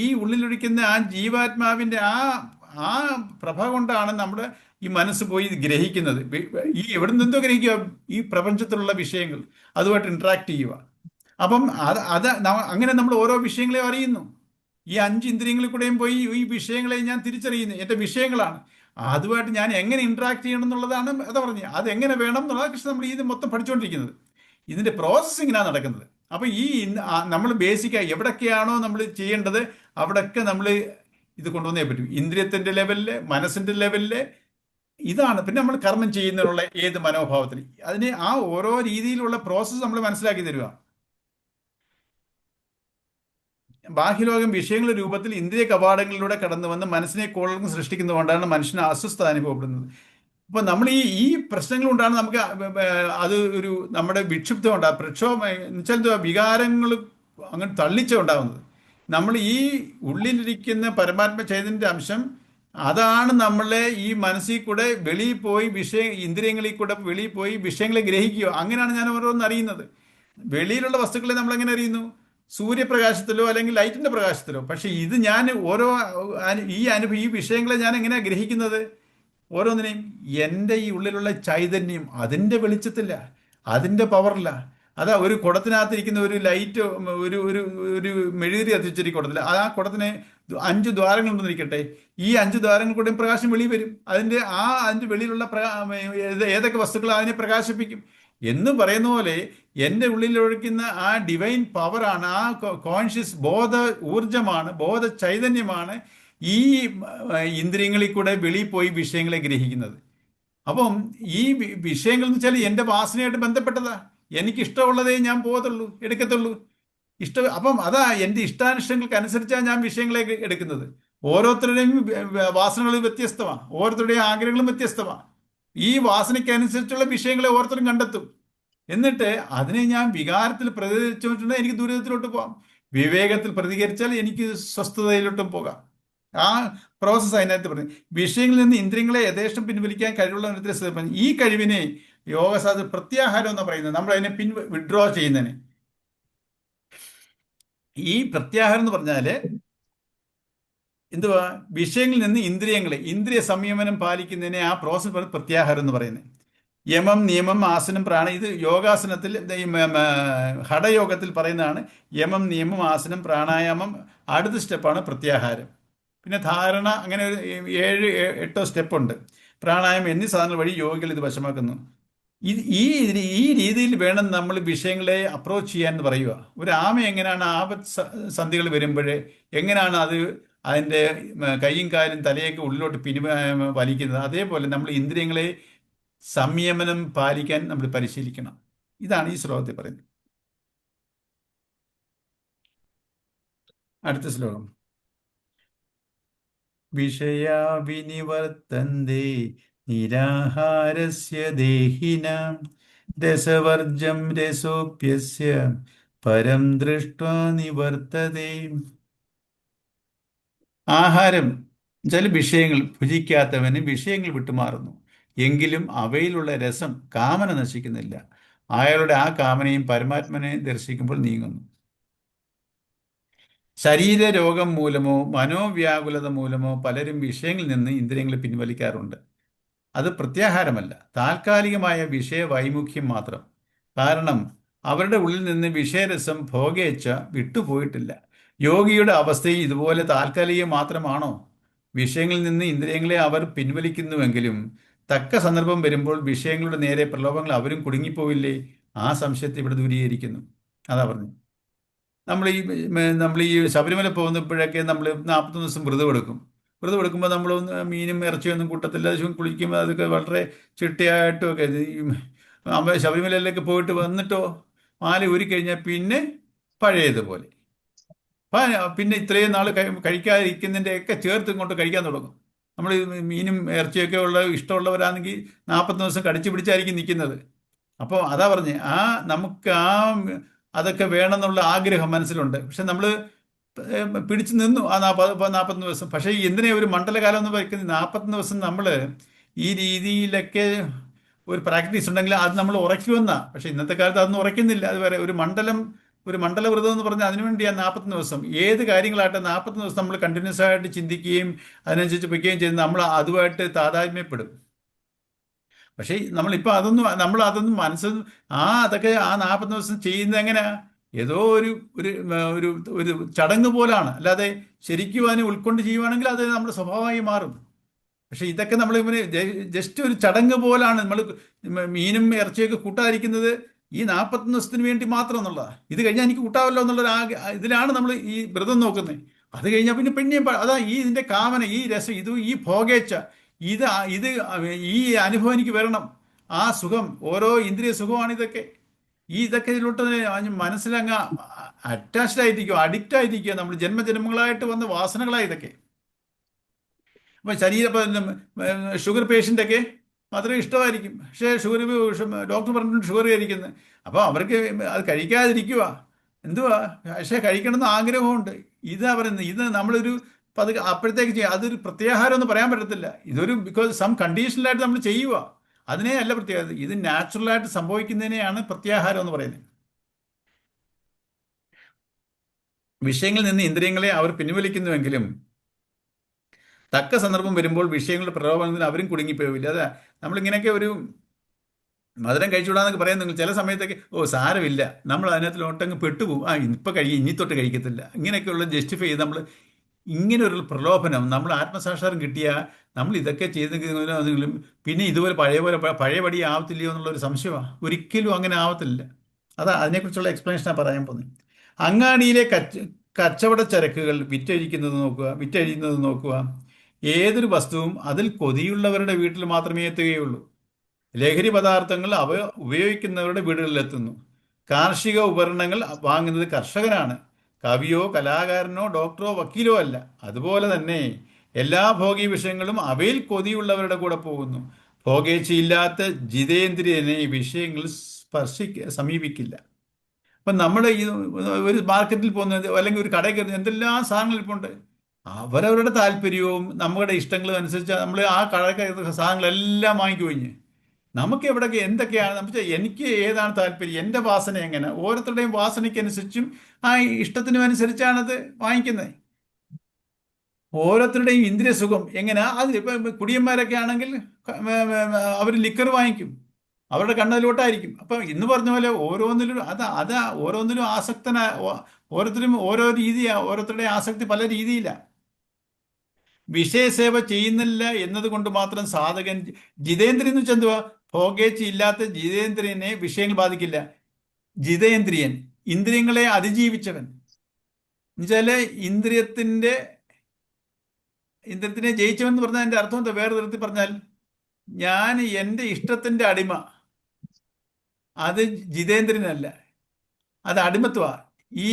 ഈ ഉള്ളിലൊഴിക്കുന്ന ആ ജീവാത്മാവിൻ്റെ ആ പ്രഭ കൊണ്ടാണ് നമ്മുടെ ഈ മനസ്സ് പോയി ഗ്രഹിക്കുന്നത്. എവിടെ നിന്നെന്തോ ഗ്രഹിക്കുക? ഈ പ്രപഞ്ചത്തിലുള്ള വിഷയങ്ങൾ അതുമായിട്ട് ഇന്ററാക്ട് ചെയ്യുക. അപ്പം അങ്ങനെ നമ്മൾ ഓരോ വിഷയങ്ങളെയും അറിയുന്നു. ഈ 5 ഇന്ദ്രിയങ്ങളിൽ കൂടെയും പോയി ഈ വിഷയങ്ങളെ ഞാൻ തിരിച്ചറിയുന്നു. എൻ്റെ വിഷയങ്ങളാണ്. അതുമായിട്ട് ഞാൻ എങ്ങനെ ഇന്ററാക്ട് ചെയ്യണം എന്നുള്ളതാണ് പറഞ്ഞത്. അതെങ്ങനെ വേണം എന്നുള്ളതാണ് കൃഷ്ണൻ നമ്മൾ ഇത് മൊത്തം പഠിച്ചുകൊണ്ടിരിക്കുന്നത്. ഇതിൻ്റെ പ്രോസസ്സിങ്ങിനാണ് നടക്കുന്നത്. അപ്പോൾ നമ്മൾ ബേസിക്കായി എവിടൊക്കെയാണോ നമ്മൾ ചെയ്യേണ്ടത് അവിടെയൊക്കെ നമ്മൾ ഇത് കൊണ്ടുവന്നേ പറ്റും. ഇന്ദ്രിയത്തിൻ്റെ ലെവലില്, മനസ്സിൻ്റെ ലെവലില്, ഇതാണ് പിന്നെ നമ്മൾ കർമ്മം ചെയ്യുന്നതിനുള്ള ഏത് മനോഭാവത്തിൽ അതിന് ആ ഓരോ രീതിയിലുള്ള പ്രോസസ്സ് നമ്മൾ മനസ്സിലാക്കി തരിക. ബാഹ്യലോകം വിഷയങ്ങളുടെ രൂപത്തിൽ ഇന്ദ്രിയ കവാടങ്ങളിലൂടെ കടന്നു വന്ന് മനസ്സിനെ കോളങ്ങൾ സൃഷ്ടിക്കുന്നതുകൊണ്ടാണ് മനുഷ്യന് അസ്വസ്ഥത അനുഭവപ്പെടുന്നത്. അപ്പൊ നമ്മൾ ഈ പ്രശ്നങ്ങൾ കൊണ്ടാണ് നമുക്ക് അത് ഒരു നമ്മുടെ വിക്ഷിപ്തം ഉണ്ടാകും, പ്രക്ഷോഭം എന്നുവെച്ചാൽ എന്തുവാ, വികാരങ്ങൾ അങ്ങനെ തള്ളിച്ച ഉണ്ടാകുന്നത്. നമ്മൾ ഈ ഉള്ളിലിരിക്കുന്ന പരമാത്മ ചൈതന്യന്റെ അംശം അതാണ് നമ്മളെ ഈ മനസ്സിൽ കൂടെ വെളിയിൽ പോയി ഇന്ദ്രിയങ്ങളിൽ കൂടെ വെളിയിൽ പോയി വിഷയങ്ങളെ ഗ്രഹിക്കുക. അങ്ങനെയാണ് ഞാൻ ഓരോന്ന് അറിയുന്നത്. വെളിയിലുള്ള വസ്തുക്കളെ നമ്മൾ എങ്ങനെ അറിയുന്നു? സൂര്യപ്രകാശത്തിലോ അല്ലെങ്കിൽ ലൈറ്റിന്റെ പ്രകാശത്തിലോ. പക്ഷെ ഇത് ഞാൻ ഓരോ ഈ വിഷയങ്ങളെ ഞാൻ എങ്ങനെയാണ് ഗ്രഹിക്കുന്നത്? ഓരോന്നിനെയും എൻ്റെ ഈ ഉള്ളിലുള്ള ചൈതന്യം അതിൻ്റെ വെളിച്ചത്തില്ല, അതിൻ്റെ പവറില്ല. അതാ ഒരു കുടത്തിനകത്തിരിക്കുന്ന ഒരു ലൈറ്റ്, ഒരു ഒരു ഒരു മെഴുകുതിരി കത്തിച്ചൊരു കുടത്തില്ല, ആ കുടത്തിന് 5 ദ്വാരങ്ങളുണ്ടെന്നിരിക്കട്ടെ. ഈ 5 ദ്വാരങ്ങൾ കൂടെയും പ്രകാശം വെളിയിൽ വരും. അതിൻ്റെ വെളിയിലുള്ള ഏതൊക്കെ വസ്തുക്കൾ അതിനെ പ്രകാശിപ്പിക്കും എന്ന് പറയുന്ന പോലെ എൻ്റെ ഉള്ളിൽ ഒഴിക്കുന്ന ആ ഡിവൈൻ പവറാണ്, ആ കോൺഷ്യസ് ബോധ ഊർജമാണ്, ബോധ ചൈതന്യമാണ് ഈ ഇന്ദ്രിയങ്ങളിൽ കൂടെ വെളിയിൽ പോയി വിഷയങ്ങളെ ഗ്രഹിക്കുന്നത്. അപ്പം ഈ വിഷയങ്ങൾ എന്ന് വെച്ചാൽ എൻ്റെ വാസനയായിട്ട് ബന്ധപ്പെട്ടതാ. എനിക്ക് ഇഷ്ടമുള്ളതേ ഞാൻ പോകത്തുള്ളൂ, എടുക്കത്തുള്ളൂ. അപ്പം അതാ എൻ്റെ ഇഷ്ടാനിഷ്ടങ്ങൾക്ക് അനുസരിച്ചാണ് ഞാൻ വിഷയങ്ങളെ എടുക്കുന്നത്. ഓരോരുത്തരുടെയും വാസനകൾ വ്യത്യസ്തമാണ്, ഓരോരുത്തരുടെയും ആഗ്രഹങ്ങളും വ്യത്യസ്തമാണ്. ഈ വാസനയ്ക്കനുസരിച്ചുള്ള വിഷയങ്ങളെ ഓരോരുത്തരും കണ്ടെത്തും. എന്നിട്ട് അതിനെ ഞാൻ വികാരത്തിൽ പ്രതികരിച്ചിട്ടുണ്ടെങ്കിൽ എനിക്ക് ദുരിതത്തിലോട്ട് പോകാം, വിവേകത്തിൽ പ്രതികരിച്ചാൽ എനിക്ക് സ്വസ്ഥതയിലോട്ടും പോകാം. ആ പ്രോസസ്സ് അതിനകത്ത് പറഞ്ഞു. വിഷയങ്ങളിൽ നിന്ന് ഇന്ദ്രിയങ്ങളെ യഥേഷ്ടം പിൻവലിക്കാൻ കഴിവുള്ള ഈ കഴിവിനെ യോഗശാസ്ത്ര പ്രത്യാഹാരം എന്ന് പറയുന്നത്, നമ്മൾ അതിനെ വിഡ്രോ ചെയ്യുന്നതിന്. ഈ പ്രത്യാഹാരം എന്ന് പറഞ്ഞാല് എന്തുവാ? വിഷയങ്ങളിൽ നിന്ന് ഇന്ദ്രിയ സംയമനം പാലിക്കുന്നതിനെ ആ പ്രോസസ് പ്രത്യാഹാരം എന്ന് പറയുന്നത്. യമം, നിയമം, ആസനം, പ്രാണ, ഇത് യോഗാസനത്തിൽ ഹഠയോഗത്തിൽ പറയുന്നതാണ്. യമം, നിയമം, ആസനം, പ്രാണായാമം. അടുത്ത സ്റ്റെപ്പാണ് പ്രത്യാഹാരം. പിന്നെ ധാരണ, അങ്ങനെ ഒരു 7-8 സ്റ്റെപ്പുണ്ട്. പ്രാണായാമം എന്നീ സാധനങ്ങൾ വഴി യോഗികൾ ഇത് വശമാക്കുന്നു. ഈ രീതിയിൽ വേണം നമ്മൾ വിഷയങ്ങളെ അപ്രോച്ച് ചെയ്യാൻ എന്ന് പറയുക. ഒരു ആമ എങ്ങനെയാണ് സന്ധികൾ വരുമ്പോഴേ എങ്ങനെയാണ് അതിൻ്റെ കൈയും കാലും തലയൊക്കെ ഉള്ളിലോട്ട് വലിക്കുന്നത്, അതേപോലെ നമ്മൾ ഇന്ദ്രിയങ്ങളെ സംയമനം പാലിക്കാൻ നമ്മൾ പരിശീലിക്കണം. ഇതാണ് ഈ ശ്ലോകത്തിൽ പറയുന്നത്. അടുത്ത ശ്ലോകം. വിഷയാ വിനിവർത്തന്തേ നിരാഹാരസ്യ ദേഹിനാം രസവർജം രസോപ്യസ്യ പരം ദൃഷ്ട്വാ നിവർത്തതേ. ആഹാരം ചില വിഷയങ്ങൾ ഭുജിക്കാത്തവന് വിഷയങ്ങൾ വിട്ടുമാറുന്നു, എങ്കിലും അവയിലുള്ള രസം കാമന നശിക്കുന്നില്ല. അയാളുടെ ആ കാമനയും പരമാത്മനെ ദർശിക്കുമ്പോൾ നീങ്ങുന്നു. ശരീരരോഗം മൂലമോ മനോവ്യാകുലത മൂലമോ പലരും വിഷയങ്ങളിൽ നിന്ന് ഇന്ദ്രിയങ്ങളെ പിൻവലിക്കാറുണ്ട്. അത് പ്രത്യാഹാരമല്ല, താൽക്കാലികമായ വിഷയവൈമുഖ്യം മാത്രം. കാരണം അവരുടെ ഉള്ളിൽ നിന്ന് വിഷയരസം ഭോഗേച്ഛ വിട്ടുപോയിട്ടില്ല. യോഗിയുടെ അവസ്ഥയും ഇതുപോലെ താൽക്കാലികം മാത്രമാണോ? വിഷയങ്ങളിൽ നിന്ന് ഇന്ദ്രിയങ്ങളെ അവർ പിൻവലിക്കുന്നുവെങ്കിലും തക്ക സന്ദർഭം വരുമ്പോൾ വിഷയങ്ങളുടെ നേരെ പ്രലോഭങ്ങൾ അവരും കുടുങ്ങിപ്പോവില്ലേ? ആ സംശയത്തെ ഇവിടെ ദൂരീകരിക്കുന്നു. അതാ പറഞ്ഞു. നമ്മൾ ഈ ശബരിമല പോകുമ്പോഴൊക്കെ നമ്മൾ 41 ദിവസം വ്രതം എടുക്കും. വ്രതം എടുക്കുമ്പോൾ നമ്മൾ മീനും ഇറച്ചിയൊന്നും കൂട്ടത്തില്ല. കുളിക്കുമ്പോൾ അതൊക്കെ വളരെ ചിട്ടയായിട്ടും ഒക്കെ. ശബരിമലയിലേക്ക് പോയിട്ട് വന്നിട്ടോ മാല ഊരിക്കഴിഞ്ഞാൽ പിന്നെ പഴയതുപോലെ, പിന്നെ ഇത്രയും നാൾ കഴിക്കാതിരിക്കുന്നതിൻ്റെയൊക്കെ ചേർത്ത് ഇങ്ങോട്ട് കഴിക്കാൻ തുടങ്ങും. നമ്മൾ മീനും ഇറച്ചിയൊക്കെ ഇഷ്ടമുള്ളവരാണെങ്കിൽ 40 ദിവസം കടിച്ചു പിടിച്ചായിരിക്കും നിൽക്കുന്നത്. അപ്പോൾ അതാ പറഞ്ഞ് നമുക്ക് അതൊക്കെ വേണമെന്നുള്ള ആഗ്രഹം മനസ്സിലുണ്ട്. പക്ഷെ നമ്മൾ പിടിച്ചു നിന്നു ആ 40 ദിവസം. പക്ഷേ എന്തിനാ ഒരു മണ്ഡലകാലം എന്ന് പറയുന്നത്? 40 ദിവസം നമ്മൾ ഈ രീതിയിലൊക്കെ ഒരു പ്രാക്ടീസ് ഉണ്ടെങ്കിൽ അത് നമ്മൾ ഉറയ്ക്കുമെന്നാ. പക്ഷെ ഇന്നത്തെ കാലത്ത് അതൊന്നും ഉറയ്ക്കുന്നില്ല. അത് വരെ ഒരു മണ്ഡല വ്രതം എന്ന് പറഞ്ഞാൽ അതിനുവേണ്ടിയാണ് 40 ദിവസം. ഏത് കാര്യങ്ങളായിട്ട് 40 ദിവസം നമ്മൾ കണ്ടിന്യൂസ് ആയിട്ട് ചിന്തിക്കുകയും അതിനനുസരിച്ച് വയ്ക്കുകയും ചെയ്ത് നമ്മൾ അതുമായിട്ട് താതാത്മ്യപ്പെടും. പക്ഷേ നമ്മളിപ്പോൾ അതൊന്നും മനസ്സിൽ അതൊക്കെ 40 ദിവസം ചെയ്യുന്നത് എങ്ങനെയാ? ഏതോ ഒരു ഒരു ഒരു ചടങ്ങ് പോലാണ്. അല്ലാതെ ശരിക്കും അതിനെ ഉൾക്കൊണ്ട് ചെയ്യുവാണെങ്കിൽ അത് നമ്മുടെ സ്വഭാവമായി മാറും. പക്ഷെ ഇതൊക്കെ നമ്മൾ ജസ്റ്റ് ഒരു ചടങ്ങ് പോലാണ്. നമ്മൾ മീനും ഇറച്ചിയൊക്കെ കൂട്ടാതിരിക്കുന്നത് ഈ 40 ദിവസത്തിന് വേണ്ടി മാത്രം എന്നുള്ളതാണ്. ഇത് കഴിഞ്ഞാൽ എനിക്ക് കൂട്ടാവല്ലോ എന്നുള്ളൊരു ഇതിലാണ് നമ്മൾ ഈ വ്രതം നോക്കുന്നത്. അത് കഴിഞ്ഞാൽ പിന്നെയും അതാ ഇതിൻ്റെ കാമന, ഈ രസം, ഈ ഭോഗേച്ഛ, ഇത് ഇത് ഈ അനുഭവം എനിക്ക് വരണം. ആ സുഖം, ഓരോ ഇന്ദ്രിയ സുഖമാണ് ഇതൊക്കെ. ഇതൊക്കെ ഇതിലോട്ട് മനസ്സിലങ്ങ് അറ്റാച്ച്ഡ് ആയിരിക്കും, അഡിക്റ്റ് ആയിരിക്കുക. നമ്മൾ ജന്മജന്മങ്ങളായിട്ട് വന്ന വാസനകളാണ് ഇതൊക്കെ. അപ്പം ഷുഗർ പേഷ്യൻ്റൊക്കെ മധുരം ഇഷ്ടമായിരിക്കും, പക്ഷേ ഡോക്ടർ പറഞ്ഞിട്ട് ഷുഗർ കഴിക്കുന്നത്. അപ്പോൾ അവർക്ക് അത് കഴിക്കാതിരിക്കുക എന്തുവാ, പക്ഷേ കഴിക്കണമെന്ന് ആഗ്രഹമുണ്ട്. ഇതാ പറയുന്നത്. ഇത് നമ്മളൊരു അപ്പോഴത്തേക്ക് ചെയ്യുക. അതൊരു പ്രത്യാഹാരം എന്ന് പറയാൻ പറ്റത്തില്ല. ഇതൊരു ബിക്കോസ് സം കണ്ടീഷനിലായിട്ട് നമ്മൾ ചെയ്യുക. അതിനെ അല്ല പ്രത്യേകത. ഇത് നാച്ചുറലായിട്ട് സംഭവിക്കുന്നതിനെയാണ് പ്രത്യാഹാരം എന്ന് പറയുന്നത്. വിഷയങ്ങളിൽ നിന്ന് ഇന്ദ്രിയങ്ങളെ അവർ പിൻവലിക്കുന്നുവെങ്കിലും തക്ക സന്ദർഭം വരുമ്പോൾ വിഷയങ്ങളുടെ പ്രലോഭനത്തിന് അവരും കുടുങ്ങിപ്പോവില്ല. അതാ നമ്മളിങ്ങനെയൊക്കെ ഒരു മധുരം കഴിച്ചുകൂടാന്നൊക്കെ പറയുന്നെങ്കിൽ ചില സമയത്തൊക്കെ സാരമില്ല, നമ്മൾ അതിനകത്ത് ഒട്ടങ്ങ് പെട്ടുപോകും. ഇപ്പം ഇനി തൊട്ട് കഴിക്കത്തില്ല, ഇങ്ങനെയൊക്കെയുള്ള ജസ്റ്റിഫൈ ചെയ്ത് നമ്മൾ ഇങ്ങനെ ഒരു പ്രലോഭനം, നമ്മൾ ആത്മസാക്ഷാത്കാരം കിട്ടിയാൽ നമ്മൾ ഇതൊക്കെ ചെയ്തെങ്കിലും പിന്നെ ഇതുപോലെ പഴയപടി ആവത്തില്ലയോ എന്നുള്ളൊരു സംശയമാണ്. ഒരിക്കലും അങ്ങനെ ആവത്തില്ല. അതാ അതിനെക്കുറിച്ചുള്ള എക്സ്പ്ലനേഷനാണ് പറയാൻ പോകുന്നത്. അങ്ങാടിയിലെ കച്ചവട ചരക്കുകൾ വിറ്റഴിക്കുന്നത് നോക്കുക. ഏതൊരു വസ്തുവും അതിൽ കൊതിയുള്ളവരുടെ വീട്ടിൽ മാത്രമേ എത്തുകയുള്ളൂ. ലഹരി പദാർത്ഥങ്ങൾ അവ ഉപയോഗിക്കുന്നവരുടെ വീടുകളിലെത്തുന്നു. കാർഷിക ഉപകരണങ്ങൾ വാങ്ങുന്നത് കർഷകനാണ്, കവിയോ കലാകാരനോ ഡോക്ടറോ വക്കീലോ അല്ല. അതുപോലെ തന്നെ എല്ലാ ഭോഗീ വിഷയങ്ങളും അവയിൽ കൊതിയുള്ളവരുടെ കൂടെ പോകുന്നു. ഭോഗേച്ഛയില്ലാത്ത ജിതേന്ദ്രിയനെ ഈ വിഷയങ്ങൾ സമീപിക്കില്ല. അപ്പം നമ്മൾ ഈ ഒരു മാർക്കറ്റിൽ പോകുന്നത് അല്ലെങ്കിൽ ഒരു കടയിൽ കയറുന്നത് എന്തെല്ലാം സാധനങ്ങൾ ഇപ്പോൾ ഉണ്ട്. അവരവരുടെ താല്പര്യവും നമ്മുടെ ഇഷ്ടങ്ങളും അനുസരിച്ച് നമ്മൾ ആ കടയിൽ സാധനങ്ങളെല്ലാം വാങ്ങിക്കഴിഞ്ഞ് നമുക്ക് എവിടെയൊക്കെ എന്തൊക്കെയാണ് നമുക്ക് എനിക്ക് ഏതാണ് താല്പര്യം, എൻ്റെ വാസന എങ്ങനെ, ഓരോരുത്തരുടെയും വാസനയ്ക്കനുസരിച്ചും ആ ഇഷ്ടത്തിനും അനുസരിച്ചാണത് വാങ്ങിക്കുന്നത്. ഓരോരുത്തരുടെയും ഇന്ദ്രിയ സുഖം എങ്ങനെയാ അത്. ഇപ്പം കുടിയന്മാരൊക്കെ ആണെങ്കിൽ അവർ ലിക്കർ വാങ്ങിക്കും, അവരുടെ കണ്ണതിലോട്ടായിരിക്കും. അപ്പം ഇന്ന് പറഞ്ഞ പോലെ ഓരോന്നിലും ഓരോന്നിലും ഓരോരുത്തരും ഓരോ രീതിയാണ്. ഓരോരുത്തരുടെയും ആസക്തി പല രീതിയിലാണ്. വിഷയസേവ ചെയ്യുന്നില്ല എന്നതുകൊണ്ട് മാത്രം സാധകൻ ജിതേന്ദ്രിയൻ എന്ന് വെച്ചാൽ എന്തുവാ? ഭോഗേച്ഛ ഇല്ലാത്ത ജിതേന്ദ്രിയനെ വിഷയങ്ങൾ ബാധിക്കില്ല. ജിതേന്ദ്രിയൻ ഇന്ദ്രിയങ്ങളെ അതിജീവിച്ചവൻ എന്നുവെച്ചാല് ഇന്ദ്രിയത്തിനെ ജയിച്ചവൻ എന്ന് പറഞ്ഞാൽ എൻ്റെ അർത്ഥം എന്താ? വേറെ തരത്തിൽ പറഞ്ഞാൽ ഞാൻ എൻ്റെ ഇഷ്ടത്തിൻ്റെ അടിമ, അത് ജിതേന്ദ്രനല്ല, അത് അടിമത്വമാണ്. ഈ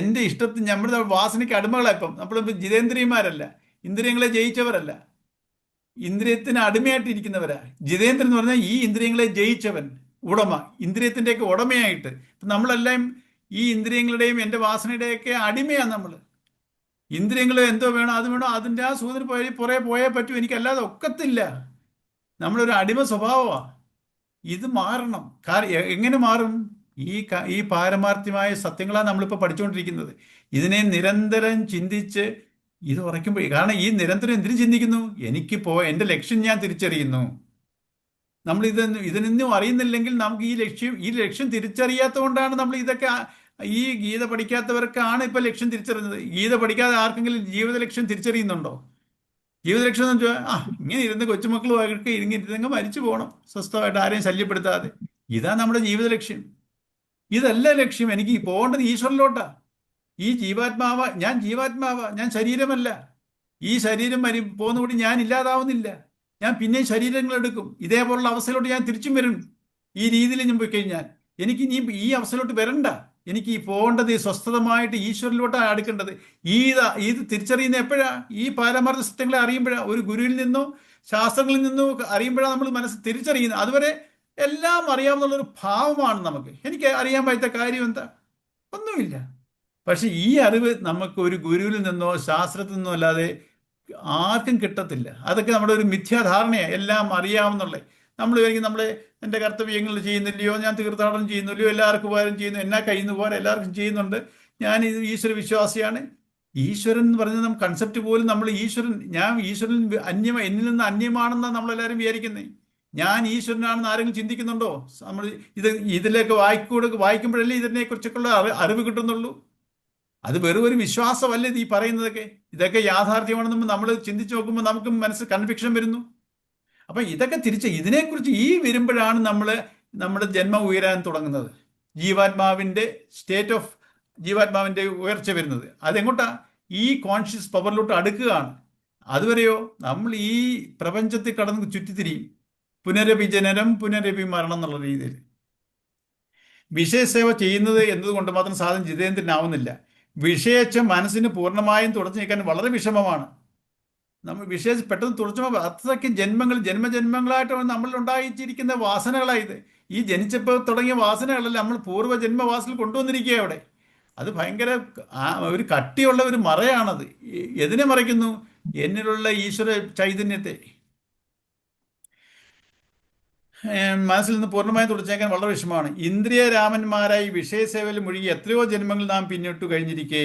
എൻ്റെ ഇഷ്ടത്തിന് നമ്മുടെ വാസനയ്ക്ക് അടിമകളാണ്. ഇപ്പം നമ്മൾ ജിതേന്ദ്രിയന്മാരല്ല, ഇന്ദ്രിയങ്ങളെ ജയിച്ചവരല്ല, ഇന്ദ്രിയത്തിന് അടിമയായിട്ടിരിക്കുന്നവരാ. ജിതേന്ദ്രൻ എന്ന് പറഞ്ഞാൽ ഈ ഇന്ദ്രിയങ്ങളെ ജയിച്ചവൻ, ഉടമ, ഇന്ദ്രിയത്തിൻ്റെയൊക്കെ ഉടമയായിട്ട്. നമ്മളെല്ലാം ഈ ഇന്ദ്രിയങ്ങളുടെയും എൻ്റെ വാസനയുടെയൊക്കെ അടിമയാണ് നമ്മൾ. ഇന്ദ്രിയങ്ങൾ എന്തോ വേണോ അത് വേണോ, അതിൻ്റെ ആ സൂചന പുറകെ പോയേ പറ്റൂ, എനിക്കല്ലാതെ ഒക്കത്തില്ല. നമ്മളൊരു അടിമ സ്വഭാവമാണ്. ഇത് മാറണം. എങ്ങനെ മാറും? ഈ പാരമാർത്ഥ്യമായ സത്യങ്ങളാണ് നമ്മളിപ്പോൾ പഠിച്ചുകൊണ്ടിരിക്കുന്നത്. ഇതിനെ നിരന്തരം ചിന്തിച്ച് ഇത് ഉറയ്ക്കുമ്പോൾ, കാരണം ഈ നിരന്തരം എന്തിനു ചിന്തിക്കുന്നു? എൻ്റെ ലക്ഷ്യം ഞാൻ തിരിച്ചറിയുന്നു. നമ്മൾ ഇതിനൊന്നും അറിയുന്നില്ലെങ്കിൽ നമുക്ക് ഈ ലക്ഷ്യം തിരിച്ചറിയാത്തത് കൊണ്ടാണ് നമ്മൾ ഇതൊക്കെ. ഈ ഗീത പഠിക്കാത്തവർക്കാണ് ഇപ്പം ലക്ഷ്യം തിരിച്ചറിയുന്നത്. ഗീത പഠിക്കാതെ ആർക്കെങ്കിലും ജീവിത ലക്ഷ്യം തിരിച്ചറിയുന്നുണ്ടോ? ജീവിത ലക്ഷ്യം എന്ന് വെച്ചാൽ ഇങ്ങനെ ഇരുന്ന് കൊച്ചുമക്കളുമായിട്ട് ഇരുന്നങ്ങ് മരിച്ചു പോകണം സ്വസ്ഥമായിട്ട്, ആരെയും ശല്യപ്പെടുത്താതെ. ഇതാ നമ്മുടെ ജീവിത ലക്ഷ്യം. ഇതല്ല ലക്ഷ്യം. എനിക്ക് പോകേണ്ടത് ഈശ്വരനിലോട്ടാ. ഞാൻ ജീവാത്മാവ, ഞാൻ ശരീരമല്ല. ഈ ശരീരം പോകുന്നകൂടി ഞാൻ ഇല്ലാതാവുന്നില്ല. ഞാൻ പിന്നെയും ശരീരങ്ങൾ എടുക്കും. ഇതേപോലുള്ള അവസ്ഥയിലോട്ട് ഞാൻ തിരിച്ചും വരും. ഈ രീതിയിൽ ഞാൻ പോയി കഴിഞ്ഞാൽ എനിക്ക് ഇനി ഈ അവസ്ഥയിലോട്ട് വരണ്ട. എനിക്ക് ഈ പോകേണ്ടത് സ്വസ്ഥതമായിട്ട് ഈശ്വരനിലോട്ടാണ് അടുക്കേണ്ടത്. ഇത് തിരിച്ചറിയുന്ന എപ്പോഴാ? ഈ പാരമാർത്ഥ സത്യങ്ങളെ അറിയുമ്പോഴാ, ഒരു ഗുരുവിൽ നിന്നോ ശാസ്ത്രങ്ങളിൽ നിന്നോ അറിയുമ്പോഴാണ് നമ്മൾ മനസ്സ് തിരിച്ചറിയുന്നത്. അതുവരെ എല്ലാം അറിയാവുന്നുള്ളൊരു ഭാവമാണ് നമുക്ക്. എനിക്ക് അറിയാൻ പറ്റാത്ത കാര്യം എന്താ? ഒന്നുമില്ല. പക്ഷെ ഈ അറിവ് നമുക്ക് ഒരു ഗുരുവിൽ നിന്നോ ശാസ്ത്രത്തിൽ നിന്നോ അല്ലാതെ ആർക്കും കിട്ടത്തില്ല. അതൊക്കെ നമ്മുടെ ഒരു മിഥ്യാധാരണയാണ്. എല്ലാം അറിയാവുന്നുള്ളത്. നമ്മൾ വിചാരിക്കും എൻ്റെ കർത്തവ്യങ്ങൾ ചെയ്യുന്നില്ലയോ, ഞാൻ തീർത്ഥാടനം ചെയ്യുന്നില്ലയോ, എല്ലാവർക്കും ഉപകാരം ചെയ്യുന്നു, എന്നാ കഴിയുന്ന പോലെ എല്ലാവർക്കും ചെയ്യുന്നുണ്ട്, ഞാൻ ഈശ്വര വിശ്വാസിയാണ്. ഈശ്വരൻ എന്ന് പറഞ്ഞ കൺസെപ്റ്റ് പോലും നമ്മൾ ഈശ്വരൻ എന്നിൽ നിന്ന് അന്യമാണെന്നാണ് നമ്മളെല്ലാവരും വിചാരിക്കുന്നത്. ഞാൻ ഈശ്വരനാണെന്ന് ആരെങ്കിലും ചിന്തിക്കുന്നുണ്ടോ? നമ്മൾ ഇതിലേക്ക് വായിക്കുമ്പോഴല്ലേ ഇതിനെക്കുറിച്ചൊക്കെയുള്ള അറിവ് കിട്ടുന്നുള്ളൂ. അത് വെറും ഒരു വിശ്വാസമല്ലേ ഈ പറയുന്നതൊക്കെ? ഇതൊക്കെ യാഥാർത്ഥ്യമാണെന്ന് നമ്മൾ ചിന്തിച്ച് നോക്കുമ്പോൾ നമുക്ക് മനസ്സിൽ കൺവിക്ഷൻ വരുന്നു. അപ്പം ഇതൊക്കെ ഇതിനെക്കുറിച്ച് വരുമ്പോഴാണ് നമ്മുടെ ജന്മം ഉയരാൻ തുടങ്ങുന്നത്. ജീവാത്മാവിൻ്റെ ഉയർച്ച വരുന്നത്. അതെങ്ങോട്ടാ? ഈ കോൺഷ്യസ് പവറിലോട്ട് അടുക്കുകയാണ്. അതുവരെയോ നമ്മൾ ഈ പ്രപഞ്ചത്തിൽ കടന്ന് ചുറ്റിത്തിരിയും. പുനരപി ജനനം പുനരപി മരണം എന്നുള്ള രീതിയിൽ വിഷയസേവ ചെയ്യുന്നത് എന്നതുകൊണ്ട് മാത്രം സാധനം ജിതേന്ദ്രനാവുന്നില്ല. വിഷയച്ച മനസ്സിന് പൂർണ്ണമായും തുടച്ചു നീക്കാൻ വളരെ വിഷമമാണ്. നമ്മൾ വിഷയം പെട്ടെന്ന് തുറച്ചു അത്രയ്ക്ക് ജന്മങ്ങൾ ജന്മജന്മങ്ങളായിട്ട് നമ്മൾ ഉണ്ടായിച്ചിരിക്കുന്ന വാസനകളായത്. ഈ ജനിച്ചപ്പോൾ തുടങ്ങിയ വാസനകളല്ല നമ്മൾ പൂർവ്വജന്മവാസത്തിൽ കൊണ്ടുവന്നിരിക്കുക അവിടെ. അത് ഭയങ്കര ഒരു കട്ടിയുള്ള ഒരു മറയാണത്. എതിനെ മറയ്ക്കുന്നു? എന്നിലുള്ള ഈശ്വര ചൈതന്യത്തെ മനസ്സിൽ നിന്ന് പൂർണ്ണമായും തുടച്ചേക്കാൻ വളരെ വിഷമമാണ്. ഇന്ദ്രിയ രാമന്മാരായി വിഷയസേവയിൽ മുഴുകി എത്രയോ ജന്മങ്ങൾ നാം പിന്നിട്ടു കഴിഞ്ഞിരിക്കേ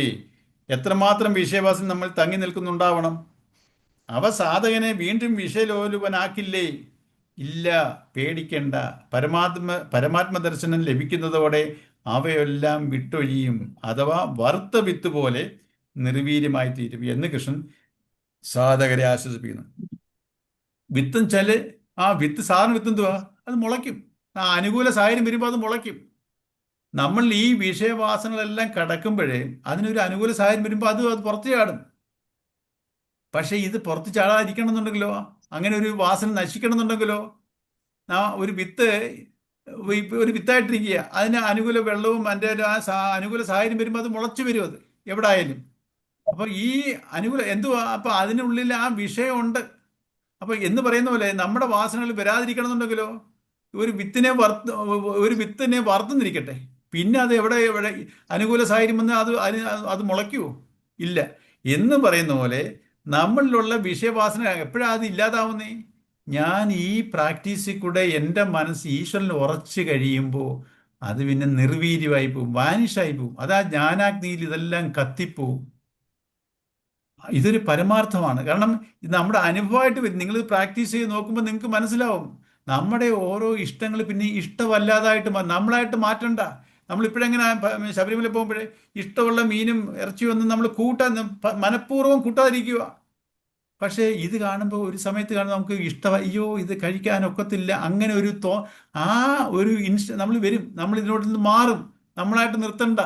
എത്രമാത്രം വിഷയവാസം നമ്മൾ തങ്ങി നിൽക്കുന്നുണ്ടാവണം. അവ സാധകനെ വീണ്ടും വിഷയലോലുപനാക്കില്ലേ? ഇല്ല, പേടിക്കണ്ട. പരമാത്മ ദർശനം ലഭിക്കുന്നതോടെ അവയെല്ലാം വിട്ടൊഴിയും, അഥവാ വറുത്ത വിത്ത് പോലെ നിർവീര്യമായി തീരും എന്ന് കൃഷ്ണൻ സാധകരെ ആശ്വസിപ്പിക്കുന്നു. വിത്തും വെച്ചാല് ആ വിത്ത്, സാധാരണ വിത്ത് എന്തുവാ? അത് മുളയ്ക്കും. ആ അനുകൂല സാഹചര്യം വരുമ്പോൾ അത് മുളയ്ക്കും. നമ്മൾ ഈ വിഷയവാസനകളെല്ലാം കടക്കുമ്പോഴേ അതിനൊരു അനുകൂല സാഹചര്യം വരുമ്പോൾ അത് പുറത്തു ചാടും. പക്ഷെ ഇത് പുറത്ത് ചാടാതിരിക്കണം എന്നുണ്ടെങ്കിലോ, അങ്ങനെ ഒരു വാസന നശിക്കണം എന്നുണ്ടെങ്കിലോ, ഒരു വിത്ത് ഒരു വിത്തായിട്ടിരിക്കുക, അതിന് അനുകൂല വെള്ളവും അതിൻ്റെ അനുകൂല സാഹചര്യം വരുമ്പോൾ അത് മുളച്ചു വരും. അത് എവിടെ ആയാലും. അപ്പൊ ഈ അനുകൂല എന്തുവാ? അപ്പൊ അതിനുള്ളിൽ ആ വിഷയമുണ്ട്. അപ്പൊ എന്ന് പറയുന്ന പോലെ നമ്മുടെ വാസനകൾ വരാതിരിക്കണം എന്നുണ്ടെങ്കിലോ, ഒരു വിത്തിനെ വറുത്തുന്നിരിക്കട്ടെ, പിന്നെ അത് എവിടെ അനുകൂല സാഹചര്യം വന്ന് അത് മുളയ്ക്കുവോ? ഇല്ല. എന്ന് പറയുന്ന പോലെ നമ്മളിലുള്ള വിഷയവാസന എപ്പോഴാണ് അത് ഇല്ലാതാവുന്നേ? ഞാൻ ഈ പ്രാക്ടീസിൽ കൂടെ എൻ്റെ മനസ്സ് ഈശ്വരനിൽ ഉറച്ചു കഴിയുമ്പോൾ അത് പിന്നെ നിർവീര്യമായി പോവും, വാനിഷായി പോവും. അതാ ജ്ഞാനാഗ്നിയിൽ ഇതെല്ലാം കത്തിപ്പോവും. ഇതൊരു പരമാർത്ഥമാണ്. കാരണം ഇത് നമ്മുടെ അനുഭവമായിട്ട് വരും. നിങ്ങൾ പ്രാക്ടീസ് ചെയ്ത് നോക്കുമ്പോൾ നിങ്ങൾക്ക് മനസ്സിലാവും നമ്മുടെ ഓരോ ഇഷ്ടങ്ങൾ പിന്നെ ഇഷ്ടമല്ലാതായിട്ട് നമ്മളായിട്ട് മാറ്റണ്ട. നമ്മളിപ്പോഴെങ്ങനെ ശബരിമല പോകുമ്പോഴേ ഇഷ്ടമുള്ള മീനും ഇറച്ചിയും ഒന്നും നമ്മൾ മനഃപൂർവ്വം കൂട്ടാതിരിക്കുക. പക്ഷേ ഇത് കാണുമ്പോൾ ഒരു സമയത്ത് കാണുമ്പോൾ നമുക്ക് അയ്യോ ഇത് കഴിക്കാനൊക്കത്തില്ല, അങ്ങനെ ആ ഒരു നമ്മൾ വരും. നമ്മൾ ഇതിനോട് നിന്ന് മാറും. നമ്മളായിട്ട് നിർത്തണ്ട.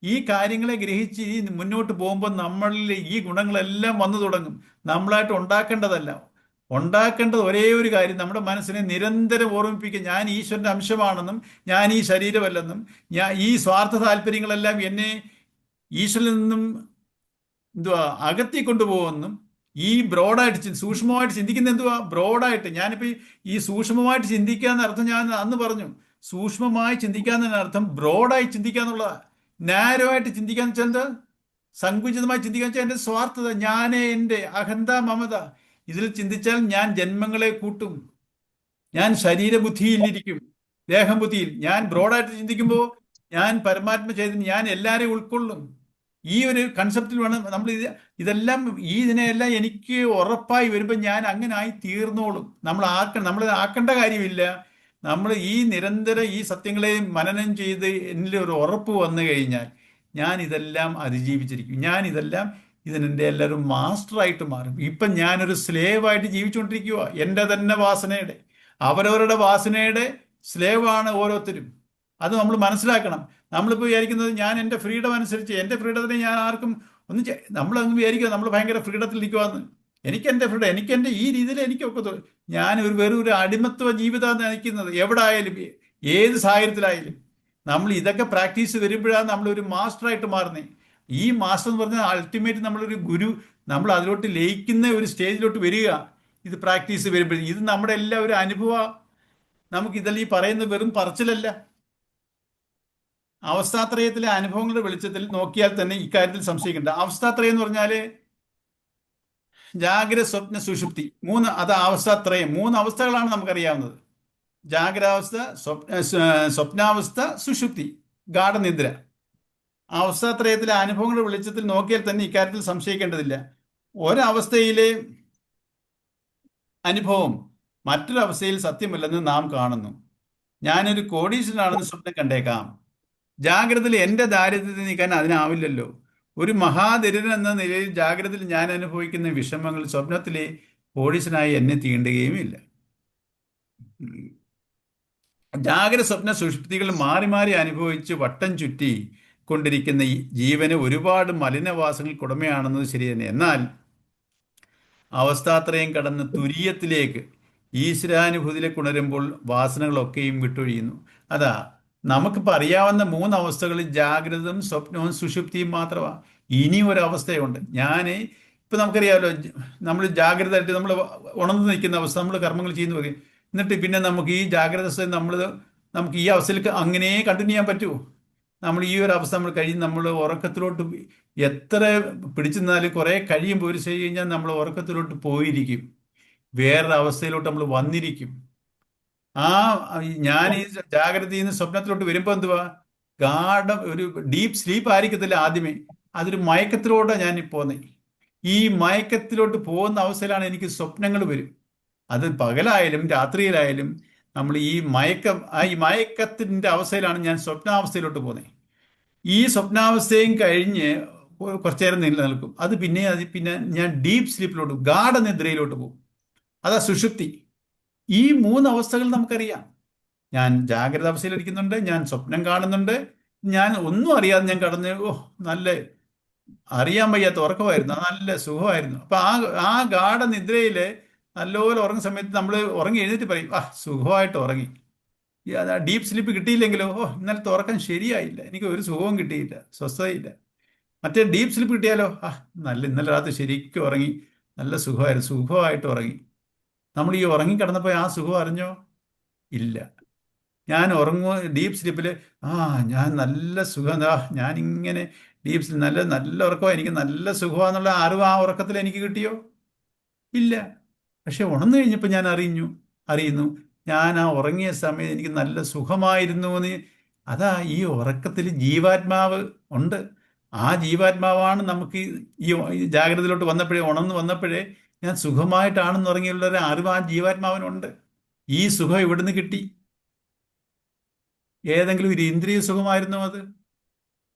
ഈ കാര്യങ്ങളെ ഗ്രഹിച്ച് മുന്നോട്ട് പോകുമ്പോൾ നമ്മളിൽ ഈ ഗുണങ്ങളെല്ലാം വന്നു തുടങ്ങും. നമ്മളായിട്ട് ഉണ്ടാക്കേണ്ടതല്ല. ഉണ്ടാക്കേണ്ടത് ഒരേ ഒരു കാര്യം, നമ്മുടെ മനസ്സിനെ നിരന്തരം ഓർമ്മിപ്പിക്കുക, ഞാൻ ഈശ്വരൻ്റെ അംശമാണെന്നും ഞാൻ ഈ ശരീരമല്ലെന്നും ഈ സ്വാർത്ഥ താല്പര്യങ്ങളെല്ലാം എന്നെ ഈശ്വരനിൽ നിന്നും അകത്തി കൊണ്ടുപോകുമെന്നും. ഈ ബ്രോഡായിട്ട് സൂക്ഷ്മമായിട്ട് ചിന്തിക്കുന്ന ബ്രോഡായിട്ട്. ഞാനിപ്പോൾ ഈ സൂക്ഷ്മമായിട്ട് ചിന്തിക്കാന്ന് അർത്ഥം ഞാൻ അന്ന് പറഞ്ഞു. സൂക്ഷ്മമായി ചിന്തിക്കാന്ന് അർത്ഥം ബ്രോഡായി ചിന്തിക്കാന്നുള്ളതാണ്. നാരോ ആയിട്ട് ചിന്തിക്കാന്ന് വെച്ചാൽ എന്താ? സങ്കുചിതമായി ചിന്തിക്കാന്ന് വെച്ചാൽ എൻ്റെ സ്വാർത്ഥത, ഞാനേ, എൻ്റെ അഹന്ത, മമത. ഇതിൽ ചിന്തിച്ചാൽ ഞാൻ ജന്മങ്ങളെ കൂട്ടും. ഞാൻ ശരീരബുദ്ധിയിലിരിക്കും, ദേഹം ബുദ്ധിയിൽ. ഞാൻ ബ്രോഡായിട്ട് ചിന്തിക്കുമ്പോൾ ഞാൻ പരമാത്മ ചൈതന്യം, ഞാൻ എല്ലാവരെയും ഉൾക്കൊള്ളും. ഈ ഒരു കൺസെപ്റ്റിൽ വേണം നമ്മൾ ഇതെല്ലാം. ഇതിനെല്ലാം എനിക്ക് ഉറപ്പായി വരുമ്പോൾ ഞാൻ അങ്ങനെ ആയി തീർന്നോളും. നമ്മൾ ആക്കേണ്ട കാര്യമില്ല. നമ്മൾ ഈ നിരന്തരം ഈ സത്യങ്ങളെ മനനം ചെയ്ത് എന്നിൽ ഒരു ഉറപ്പ് വന്നു കഴിഞ്ഞാൽ ഞാൻ ഇതെല്ലാം അതിജീവിച്ചിരിക്കും. ഞാൻ ഇതിനെൻ്റെ എല്ലാവരും മാസ്റ്ററായിട്ട് മാറും. ഇപ്പം ഞാനൊരു സ്ലേവായിട്ട് ജീവിച്ചുകൊണ്ടിരിക്കുക. എൻ്റെ തന്നെ വാസനയുടെ, അവരവരുടെ വാസനയുടെ സ്ലേവാണ് ഓരോരുത്തരും. അത് നമ്മൾ മനസ്സിലാക്കണം. നമ്മളിപ്പോൾ വിചാരിക്കുന്നത് ഞാൻ എൻ്റെ ഫ്രീഡം അനുസരിച്ച്, എൻ്റെ ഫ്രീഡത്തിനെ ഞാൻ ആർക്കും നമ്മളങ്ങ് വിചാരിക്കുക നമ്മൾ ഭയങ്കര ഫ്രീഡത്തിൽ ഇരിക്കുവാന്ന്. എനിക്ക് എൻ്റെ ഫ്രീഡം, എൻ്റെ ഈ രീതിയിൽ എനിക്കൊക്കെ ഞാൻ വെറും ഒരു അടിമത്വ ജീവിതമാണ് നയിക്കുന്നത്. എവിടെ ആയാലും ഏത് സാഹചര്യത്തിലായാലും നമ്മൾ ഇതൊക്കെ പ്രാക്ടീസ് വരുമ്പോഴാണ് നമ്മളൊരു മാസ്റ്ററായിട്ട് മാറുന്നത്. ഈ മാസ്റ്റർ എന്ന് പറഞ്ഞാൽ അൾട്ടിമേറ്റ് നമ്മളൊരു ഗുരു. നമ്മൾ അതിലോട്ട് ലയിക്കുന്ന ഒരു സ്റ്റേജിലോട്ട് വരിക. ഇത് പ്രാക്ടീസ് വരുമ്പോഴേ ഇത് നമ്മുടെ എല്ലാം ഒരു അനുഭവം. നമുക്ക് ഇതെല്ലാം ഈ പറയുന്നത് വെറും പറച്ചിലല്ല. അവസ്ഥാത്രയത്തിലെ അനുഭവങ്ങളുടെ വെളിച്ചത്തിൽ നോക്കിയാൽ തന്നെ ഇക്കാര്യത്തിൽ സംശയിക്കേണ്ട. അവസ്ഥാത്രയം എന്ന് പറഞ്ഞാൽ ജാഗ്രത, സ്വപ്ന, സുഷുപ്തി, അവസ്ഥാത്രയം. 3 അവസ്ഥകളാണ് നമുക്കറിയാവുന്നത്. ജാഗ്രാവസ്ഥ, സ്വപ്നാവസ്ഥ, സുഷുപ്തി, ഗാഠനിദ്ര. അവസ്ഥാത്രയത്തിലെ അനുഭവങ്ങളുടെ വെളിച്ചത്തിൽ നോക്കിയാൽ തന്നെ ഇക്കാര്യത്തിൽ സംശയിക്കേണ്ടതില്ല. ഒരവസ്ഥയിലെ അനുഭവം മറ്റൊരവസ്ഥയിൽ സത്യമല്ലെന്ന് നാം കാണുന്നു. ഞാനൊരു കോടീശ്വരനാണെന്ന് സ്വപ്നം കണ്ടേക്കാം. ജാഗ്രതയിൽ എൻ്റെ ദാരിദ്ര്യത്തെ നീക്കാൻ അതിനാവില്ലല്ലോ. ഒരു മഹാദരിദ്രൻ എന്ന നിലയിൽ ജാഗ്രതയിൽ ഞാൻ അനുഭവിക്കുന്ന വിഷമങ്ങൾ സ്വപ്നത്തിലെ കോടീശ്വരനായി എന്നെ തീണ്ടുകയുമില്ല. ജാഗ്രത, സ്വപ്ന, സുഷുപ്തികൾ മാറി മാറി അനുഭവിച്ച് വട്ടം ചുറ്റി കൊണ്ടിരിക്കുന്ന ഈ ജീവന് ഒരുപാട് മലിനവാസങ്ങൾക്ക് ഉടമയാണെന്നത് ശരി തന്നെ. എന്നാൽ അവസ്ഥാത്രയം കടന്ന് തുര്യത്തിലേക്ക് ഈശ്വരാനുഭൂതിയിലേക്ക് ഉണരുമ്പോൾ വാസനകളൊക്കെയും വിട്ടൊഴിയുന്നു. അതാ നമുക്കിപ്പോൾ അറിയാവുന്ന മൂന്ന് അവസ്ഥകളിൽ ജാഗ്രതയും സ്വപ്നവും സുഷുപ്തിയും മാത്രമാണ്. ഇനി ഒരവസ്ഥയുണ്ട്. ഇപ്പം നമുക്കറിയാമല്ലോ, നമ്മൾ ജാഗ്രതയായിട്ട് നമ്മൾ ഉണർന്നു നിൽക്കുന്ന അവസ്ഥ, നമ്മൾ കർമ്മങ്ങൾ ചെയ്യുന്നു പറയും. എന്നിട്ട് പിന്നെ നമുക്ക് ഈ ജാഗ്രത അവസ്ഥ നമുക്ക് ഈ അവസ്ഥയിൽ അങ്ങനെ കണ്ടിന്യൂ ചെയ്യാൻ പറ്റുമോ? നമ്മൾ ഈ ഒരു അവസ്ഥ നമ്മൾ കഴിയും, നമ്മൾ ഉറക്കത്തിലോട്ട് എത്ര പിടിച്ചു നിന്നാലും കുറേ കഴിയുമ്പോൾ ഒരു ശരി കഴിഞ്ഞാൽ നമ്മൾ ഉറക്കത്തിലോട്ട് പോയിരിക്കും, വേറൊരു അവസ്ഥയിലോട്ട് നമ്മൾ വന്നിരിക്കും. ആ ഞാൻ ഈ ജാഗ്രതയിൽ നിന്ന് സ്വപ്നത്തിലോട്ട് വരുമ്പോൾ എന്തുവാ, ഒരു ഡീപ്പ് സ്ലീപ്പ് ആയിരിക്കത്തില്ല ആദ്യമേ, അതൊരു മയക്കത്തിലോട്ടാണ് ഞാൻ പോന്നെ. ഈ മയക്കത്തിലോട്ട് പോകുന്ന അവസ്ഥയിലാണ് എനിക്ക് സ്വപ്നങ്ങൾ വരും. അത് പകലായാലും രാത്രിയിലായാലും നമ്മൾ ഈ മയക്കത്തിൻ്റെ അവസ്ഥയിലാണ് ഞാൻ സ്വപ്നാവസ്ഥയിലോട്ട് പോകുന്നത്. ഈ സ്വപ്നാവസ്ഥയും കഴിഞ്ഞ് കുറച്ചു നേരം നിലനിൽക്കും. അത് പിന്നെ ഞാൻ ഡീപ്പ് സ്ലീപ്പിലോട്ട്, ഗാഠനിദ്രയിലോട്ട് പോകും. അതാ സുഷുപ്തി. ഈ മൂന്ന് അവസ്ഥകൾ നമുക്കറിയാം. ഞാൻ ജാഗ്രത അവസ്ഥയിലിരിക്കുന്നുണ്ട്, ഞാൻ സ്വപ്നം കാണുന്നുണ്ട്, ഞാൻ ഒന്നും അറിയാതെ ഞാൻ കടന്ന് നല്ല അറിയാൻ വയ്യാത്ത ഉറക്കമായിരുന്നു, നല്ല സുഖമായിരുന്നു. അപ്പൊ ആ ഗാഠനിദ്രയില് നല്ലപോലെ ഉറങ്ങുന്ന സമയത്ത് നമ്മൾ ഉറങ്ങി എഴുന്നേറ്റ് പറയും, സുഖമായിട്ട് ഉറങ്ങി. ഡീപ്പ് സ്ലീപ്പ് കിട്ടിയില്ലെങ്കിലോ, ഇന്നലത്തെ ഉറക്കം ശരിയായില്ല, എനിക്ക് ഒരു സുഖവും കിട്ടിയില്ല, സ്വസ്ഥതയില്ല. മറ്റേ ഡീപ്പ് സ്ലീപ്പ് കിട്ടിയാലോ, ഇന്നലെ രാത്രി ശരിക്കും ഉറങ്ങി, നല്ല സുഖമായിട്ട് ഉറങ്ങി. നമ്മൾ ഈ ഉറങ്ങി കിടന്നപ്പോൾ ആ സുഖം അറിഞ്ഞോ? ഇല്ല. ഞാൻ ഡീപ്പ് സ്ലീപ്പിൽ ഞാൻ നല്ല സുഖം, ഞാനിങ്ങനെ ഡീപ്പ് സ്ലീപ്പ് നല്ല നല്ല ഉറക്കമാണ്, എനിക്ക് നല്ല സുഖമാണെന്നുള്ള അറിവ് ആ ഉറക്കത്തിൽ എനിക്ക് കിട്ടിയോ? ഇല്ല. പക്ഷെ ഉണർന്നു കഴിഞ്ഞപ്പോൾ ഞാൻ അറിയുന്നു ഞാൻ ആ ഉറങ്ങിയ സമയം എനിക്ക് നല്ല സുഖമായിരുന്നു എന്ന്. അതാ ഈ ഉറക്കത്തിൽ ജീവാത്മാവ് ഉണ്ട്. ആ ജീവാത്മാവാണ് നമുക്ക് ഈ ജാഗ്രതയിലോട്ട് ഉണർന്നു വന്നപ്പോഴേ ഞാൻ സുഖമായിട്ടാണെന്ന് ഉറങ്ങിയുള്ള ഒരു അറിവ് ആ ജീവാത്മാവിനുണ്ട്. ഈ സുഖം എവിടുന്ന് കിട്ടി? ഏതെങ്കിലും ഒരു ഇന്ദ്രിയ സുഖമായിരുന്നോ അത്?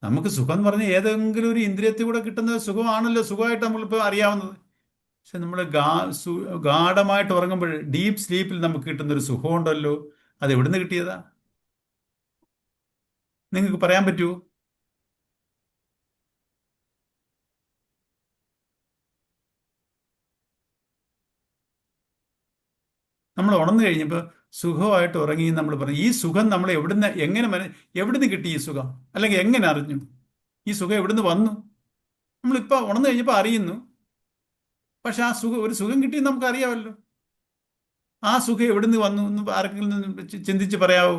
നമുക്ക് സുഖം എന്ന് പറഞ്ഞാൽ ഏതെങ്കിലും ഒരു ഇന്ദ്രിയത്തിൽ കൂടെ കിട്ടുന്ന സുഖമാണല്ലോ സുഖമായിട്ട് നമ്മളിപ്പോൾ അറിയാവുന്നത്. പക്ഷെ നമ്മൾ ഗാഠമായിട്ട് ഉറങ്ങുമ്പോൾ ഡീപ്പ് സ്ലീപ്പിൽ നമുക്ക് കിട്ടുന്ന ഒരു സുഖമുണ്ടല്ലോ, അത് എവിടുന്ന് കിട്ടിയതാ? നിങ്ങൾക്ക് പറയാൻ പറ്റുമോ? നമ്മൾ ഉണർന്നു കഴിഞ്ഞപ്പോൾ സുഖമായിട്ട് ഉറങ്ങി നമ്മൾ പറഞ്ഞു. ഈ സുഖം നമ്മൾ എവിടുന്ന് കിട്ടി ഈ സുഖം? അല്ലെങ്കിൽ എങ്ങനെ അറിഞ്ഞു ഈ സുഖം എവിടുന്ന് വന്നു? നമ്മളിപ്പോൾ ഉണർന്നു കഴിഞ്ഞപ്പോൾ അറിയുന്നു. പക്ഷെ ഒരു സുഖം കിട്ടിയെന്ന് നമുക്ക് അറിയാമല്ലോ. ആ സുഖം എവിടുന്ന് വന്നു എന്ന് ആർക്കെങ്കിലും ചിന്തിച്ച് പറയാവോ?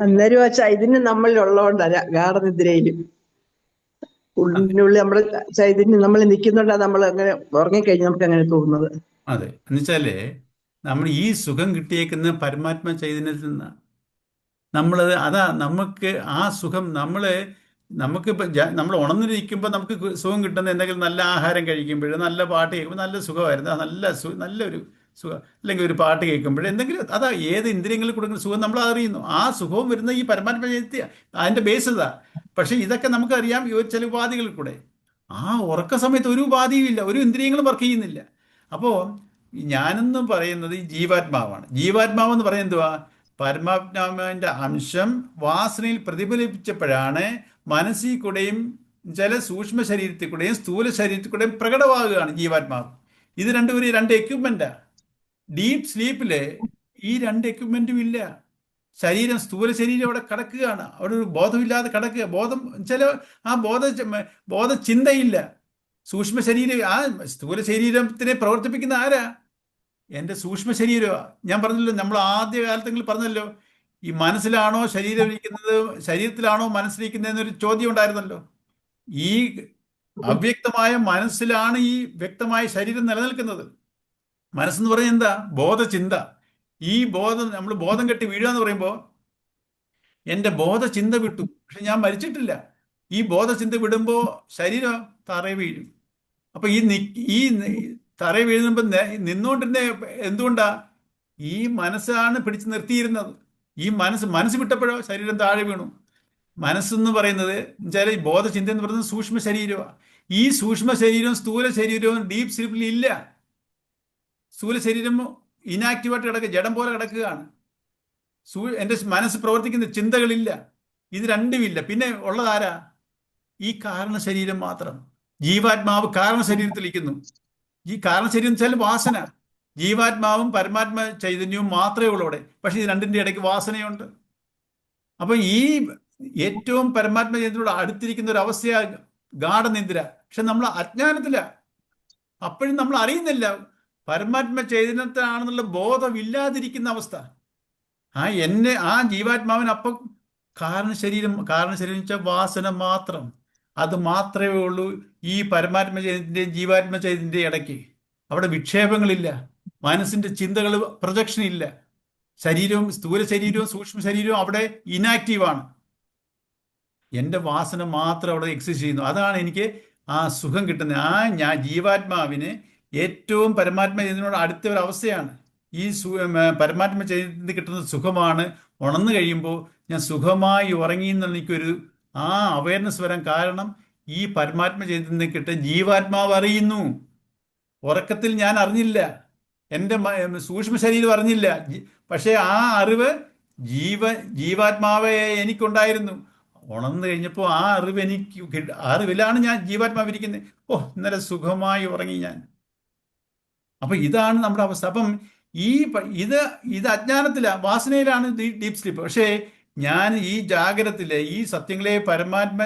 അന്നേരം ആ ചൈതന്യം നമ്മളിൽ ഉള്ളതുകൊണ്ടാ ഗാഠനിദ്രയിലും ഉള്ളിനുള്ളിൽ നമ്മള് ചൈതന്യം നമ്മൾ നിൽക്കുന്നുണ്ടാ നമ്മൾ അങ്ങനെ ഉറങ്ങിക്കഴിഞ്ഞ് നമുക്ക് അങ്ങനെ തോന്നുന്നത്. അതെ, എന്നുവെച്ചാലേ നമ്മൾ ഈ സുഖം കിട്ടിയേക്കുന്ന പരമാത്മ ചൈതന്യത്തിൽ നിന്നാണ്. നമുക്ക് ആ സുഖം നമുക്കിപ്പോൾ നമ്മൾ ഉണർന്നിരിക്കുമ്പോൾ നമുക്ക് സുഖം കിട്ടുന്ന എന്തെങ്കിലും നല്ല ആഹാരം കഴിക്കുമ്പോൾ, നല്ല പാട്ട് കേൾക്കുമ്പോൾ നല്ല സുഖമായിരുന്നു, നല്ലൊരു സുഖം. അല്ലെങ്കിൽ ഒരു പാട്ട് കേൾക്കുമ്പോൾ എന്തെങ്കിലും, ഏത് ഇന്ദ്രിയങ്ങളിൽ കൊടുക്കുന്ന സുഖം നമ്മൾ അറിയുന്നു. ആ സുഖവും വരുന്ന ഈ പരമാത്മ ചൈതന്യം, അതിൻ്റെ ബേസ് ഇതാ. പക്ഷെ ഇതൊക്കെ നമുക്കറിയാം ചില ഉപാധികളിൽ കൂടെ. ആ ഉറക്ക സമയത്ത് ഒരു ഉപാധിയും ഇല്ല, ഒരു ഇന്ദ്രിയങ്ങളും വർക്ക് ചെയ്യുന്നില്ല. അപ്പോൾ ഞാനെന്ന് പറയുന്നത് ഈ ജീവാത്മാവാണ്. ജീവാത്മാവെന്ന് പറയുന്നത് എന്തുവാ? പരമാത്മാവിൻ്റെ അംശം വാസനയിൽ പ്രതിഫലിപ്പിച്ചപ്പോഴാണ് മനസ്സിൽ കൂടെയും ചില സൂക്ഷ്മ ശരീരത്തിൽ കൂടെയും സ്ഥൂല ശരീരത്തിൽ കൂടെയും പ്രകടമാകുകയാണ് ജീവാത്മാവ്. ഇത് രണ്ട് എക്യുപ്മെന്റാണ്. ഡീപ്പ് സ്ലീപ്പില് ഈ രണ്ട് എക്യുപ്മെന്റും ഇല്ല. സ്ഥൂല ശരീരം അവിടെ കിടക്കുകയാണ്, അവിടെ ഒരു ബോധമില്ലാതെ കിടക്കുക. ബോധചിന്തയില്ല. സൂക്ഷ്മ ശരീരം, ആ സ്ഥൂല ശരീരത്തിനെ പ്രവർത്തിപ്പിക്കുന്ന ആരാ? എൻ്റെ സൂക്ഷ്മ ശരീരമാണ്. ഞാൻ പറഞ്ഞല്ലോ, നമ്മൾ ആദ്യ കാലത്തെങ്കിലും പറഞ്ഞല്ലോ, ഈ മനസ്സിലാണോ ശരീരം ഇരിക്കുന്നത്, ശരീരത്തിലാണോ മനസ്സിലിരിക്കുന്നത് എന്നൊരു ചോദ്യം ഉണ്ടായിരുന്നല്ലോ. ഈ അവ്യക്തമായ മനസ്സിലാണ് ഈ വ്യക്തമായ ശരീരം നിലനിൽക്കുന്നത്. മനസ്സെന്ന് പറയുന്നത് എന്താ? ബോധചിന്ത. ഈ നമ്മൾ ബോധം കെട്ടി വീഴുക എന്ന് പറയുമ്പോൾ എൻ്റെ ബോധചിന്ത വിട്ടു, പക്ഷെ ഞാൻ മരിച്ചിട്ടില്ല. ഈ ബോധചിന്ത വിടുമ്പോൾ ശരീരം തറയെ വീഴും. അപ്പൊ ഈ തറയെ വീഴുമ്പോൾ നിന്നുകൊണ്ടിരുന്ന എന്തുകൊണ്ടാ? ഈ മനസ്സാണ് പിടിച്ചു നിർത്തിയിരുന്നത്. ഈ മനസ്സ് വിട്ടപ്പോഴോ ശരീരം താഴെ വീണു. മനസ്സെന്ന് പറയുന്നത് വെച്ചാൽ ഈ ബോധചിന്ത എന്ന് പറയുന്നത് സൂക്ഷ്മ ശരീരമാണ്. ഈ സൂക്ഷ്മ ശരീരവും സ്ഥൂല ശരീരവും ഡീപ് സ്ലീപ്പിൽ ഇല്ല. സ്ഥൂല ശരീരം ഇനാക്റ്റീവായിട്ട് കിടക്കുക, ജഡം പോലെ കിടക്കുകയാണ്. എൻ്റെ മനസ്സ് പ്രവർത്തിക്കുന്ന ചിന്തകളില്ല. ഇത് രണ്ടുമില്ല. പിന്നെ ഉള്ളതാരാ? ഈ കാരണ ശരീരം മാത്രം. ജീവാത്മാവ് കാരണ ശരീരത്തിലിരിക്കുന്നു. ഈ കാരണ ശരീരം വെച്ചാൽ വാസന. ജീവാത്മാവും പരമാത്മ ചൈതന്യവും മാത്രമേ ഉള്ളൂ അവിടെ. പക്ഷെ ഇത് രണ്ടിന്റെ ഇടയ്ക്ക് വാസനയുണ്ട്. അപ്പൊ ഈ ഏറ്റവും പരമാത്മ ചൈതന്യത്തോട് അടുത്തിരിക്കുന്ന ഒരു അവസ്ഥയാ ഗാഠനിദ്ര. പക്ഷെ നമ്മൾ അജ്ഞാനത്തില. അപ്പോഴും നമ്മൾ അറിയുന്നില്ല പരമാത്മ ചൈതന്യത്തിലാണെന്നുള്ള ബോധമില്ലാതിരിക്കുന്ന അവസ്ഥ. ആ ജീവാത്മാവിന് അപ്പം കാരണശരീരം വെച്ചാൽ വാസന മാത്രം. അത് മാത്രമേ ഉള്ളൂ ഈ പരമാത്മ ചൈതന്യത്തിന്റെയും ജീവാത്മ ചൈതന്യത്തിന്റെയും ഇടയ്ക്ക്. അവിടെ വിക്ഷേപങ്ങളില്ല, മനസ്സിന്റെ ചിന്തകൾ, പ്രൊജക്ഷൻ ഇല്ല. ശരീരവും സ്ഥൂല ശരീരവും സൂക്ഷ്മ ശരീരവും അവിടെ ഇനാക്റ്റീവാണ്. എൻ്റെ വാസന മാത്രം അവിടെ എക്സിസ്റ്റ് ചെയ്യുന്നു. അതാണ് എനിക്ക് ആ സുഖം കിട്ടുന്നത്. ഞാൻ ജീവാത്മാവിന് ഏറ്റവും പരമാത്മ ചൈതന്യത്തിനോട് അടുത്ത ഒരു അവസ്ഥയാണ്. ഈ പരമാത്മ ചൈതന്യത്തിൽ കിട്ടുന്ന സുഖമാണ്. ഉണർന്നു കഴിയുമ്പോൾ ഞാൻ സുഖമായി ഉറങ്ങി എന്നുള്ള എനിക്കൊരു അവയർനെസ് വരാൻ കാരണം ഈ പരമാത്മ ചൈതന്യത്തിൽ കിട്ടിയ ജീവാത്മാവ് അറിയുന്നു. ഉറക്കത്തിൽ ഞാൻ അറിഞ്ഞില്ല, എൻ്റെ സൂക്ഷ്മ ശരീരം അറിഞ്ഞില്ല. പക്ഷേ ആ അറിവ് ജീവാത്മാവെ എനിക്കുണ്ടായിരുന്നു. ഉണർന്നു കഴിഞ്ഞപ്പോൾ ആ അറിവ് അറിവിലാണ് ഞാൻ ജീവാത്മാവിരിക്കുന്നത്. ഇന്നലെ സുഖമായി ഉറങ്ങി ഞാൻ. അപ്പൊ ഇതാണ് നമ്മുടെ അവസ്ഥ. അപ്പം ഇത് അജ്ഞാനത്തിലാണ്, വാസനയിലാണ് ഡീപ് സ്ലീപ്പ്. പക്ഷേ ഞാൻ ഈ ജാഗ്രതത്തിലെ ഈ സത്യങ്ങളെ, പരമാത്മ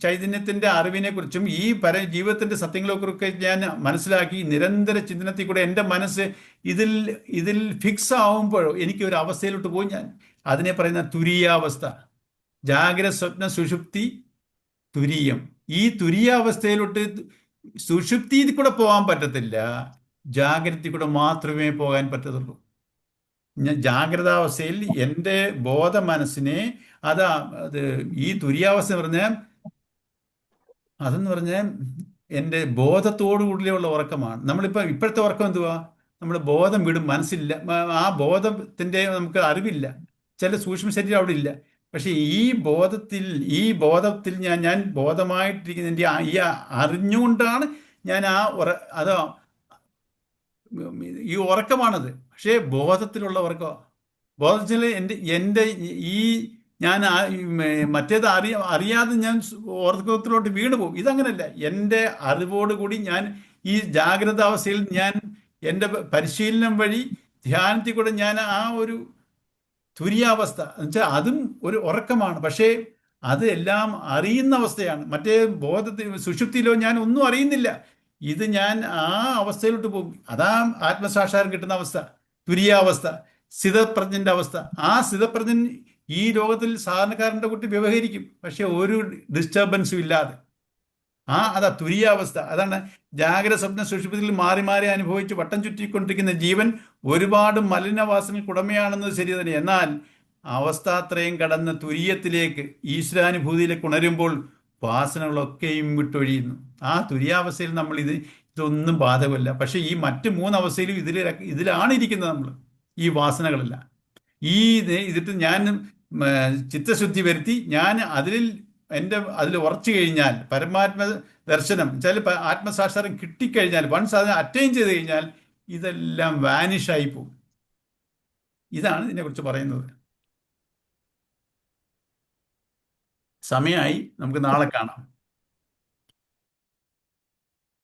ചൈതന്യത്തിന്റെ അറിവിനെ കുറിച്ചും ഈ ജീവിതത്തിന്റെ സത്യങ്ങളെക്കുറിച്ചൊക്കെ ഞാൻ മനസ്സിലാക്കി നിരന്തര ചിന്തനത്തിൽ കൂടെ എൻ്റെ മനസ്സ് ഇതിൽ ഫിക്സ് ആവുമ്പോഴോ എനിക്ക് ഒരു അവസ്ഥയിലോട്ട് പോയി. ഞാൻ അതിനെ പറയുന്ന തുരീയാവസ്ഥ. ജാഗ്രത, സ്വപ്ന, സുഷുപ്തി, തുരീയം. ഈ തുരീയാവസ്ഥയിലോട്ട് സുഷുപ്തിയിൽ കൂടെ പോകാൻ പറ്റത്തില്ല, ജാഗ്രതയിൽ കൂടെ മാത്രമേ പോകാൻ പറ്റത്തുള്ളൂ. ഞാൻ ജാഗ്രതാവസ്ഥയിൽ എൻ്റെ ബോധ മനസ്സിനെ അത് ഈ തുര്യാവസ്ഥ അതെന്ന് പറഞ്ഞാൽ എൻ്റെ ബോധത്തോടു കൂടിയുള്ള ഉറക്കമാണ്. ഇപ്പോഴത്തെ ഉറക്കം എന്തുവാ? നമ്മുടെ ബോധം വിടും, മനസ്സില്ല. ആ ബോധത്തിൻ്റെ നമുക്ക് അറിവില്ല. ചില സൂക്ഷ്മ ശരീരം അവിടെ ഇല്ല. പക്ഷെ ഈ ബോധത്തിൽ ഞാൻ ബോധമായിട്ടിരിക്കുന്ന ഈ അറിഞ്ഞുകൊണ്ടാണ് ഞാൻ ഈ ഉറക്കമാണത്. പക്ഷേ ബോധത്തിലുള്ള ഉറക്കം. ബോധത്തിൽ എൻ്റെ ഞാൻ മറ്റേത് അറിയാതെ ഞാൻ ഉറക്കത്തിലോട്ട് വീണു പോകും. ഇതങ്ങനല്ല. എൻ്റെ അറിവോടുകൂടി ഞാൻ ഈ ജാഗ്രത അവസ്ഥയിൽ ഞാൻ എൻ്റെ പരിശീലനം വഴി ധ്യാനത്തിൽ കൂടെ ഞാൻ ആ ഒരു തുര്യാവസ്ഥ എന്നുവെച്ചാൽ അതും ഒരു ഉറക്കമാണ്. പക്ഷേ അത് എല്ലാം അറിയുന്ന അവസ്ഥയാണ്. മറ്റേ സുഷുപ്തിയിലോ ഞാൻ ഒന്നും അറിയുന്നില്ല. ഇത് ഞാൻ ആ അവസ്ഥയിലോട്ട് പോകും. അതാ ആത്മസാക്ഷാത്കാരം കിട്ടുന്ന അവസ്ഥ, തുര്യാവസ്ഥ, സ്ഥിതപ്രജ്ഞന്റെ അവസ്ഥ. ആ സ്ഥിതപ്രജ്ഞൻ ഈ ലോകത്തിൽ സാധാരണക്കാരൻ്റെ കുട്ടി വ്യവഹരിക്കും, പക്ഷെ ഒരു ഡിസ്റ്റർബൻസും ഇല്ലാതെ. അതാ തുര്യാവസ്ഥ. അതാണ് ജാഗ്രത, സ്വപ്ന, സുഷുപ്തിയിൽ മാറി മാറി അനുഭവിച്ച് വട്ടം ചുറ്റിക്കൊണ്ടിരിക്കുന്ന ജീവൻ ഒരുപാട് മലിനവാസനകൾക്ക് ഉടമയാണെന്നത് ശരി തന്നെ. എന്നാൽ അവസ്ഥാത്രയം കടന്ന് തുര്യത്തിലേക്ക്, ഈശ്വരാനുഭൂതിയിലേക്ക് ഉണരുമ്പോൾ വാസനകളൊക്കെയും വിട്ടൊഴിയുന്നു. ആ തുര്യാവസ്ഥയിൽ നമ്മൾ ഇതൊന്നും ബാധകമല്ല. പക്ഷെ ഈ മറ്റ് 3 അവസ്ഥയിലും ഇതിലാണ് ഇരിക്കുന്നത് നമ്മൾ, ഈ വാസനകളെല്ലാം. ഇതിട്ട് ഞാൻ ചിത്തശുദ്ധി വരുത്തി ഞാൻ അതിൽ ഉറച്ചു കഴിഞ്ഞാൽ, പരമാത്മ ദർശനം വെച്ചാൽ ആത്മസാക്ഷാത്കാരം കിട്ടിക്കഴിഞ്ഞാൽ, വൺസ് അതിനെ അറ്റൈൻ ചെയ്ത് കഴിഞ്ഞാൽ ഇതെല്ലാം വാനിഷായി പോകും. ഇതാണ് ഇതിനെക്കുറിച്ച് പറയുന്നത്. സമയമായി, നമുക്ക് നാളെ കാണാം.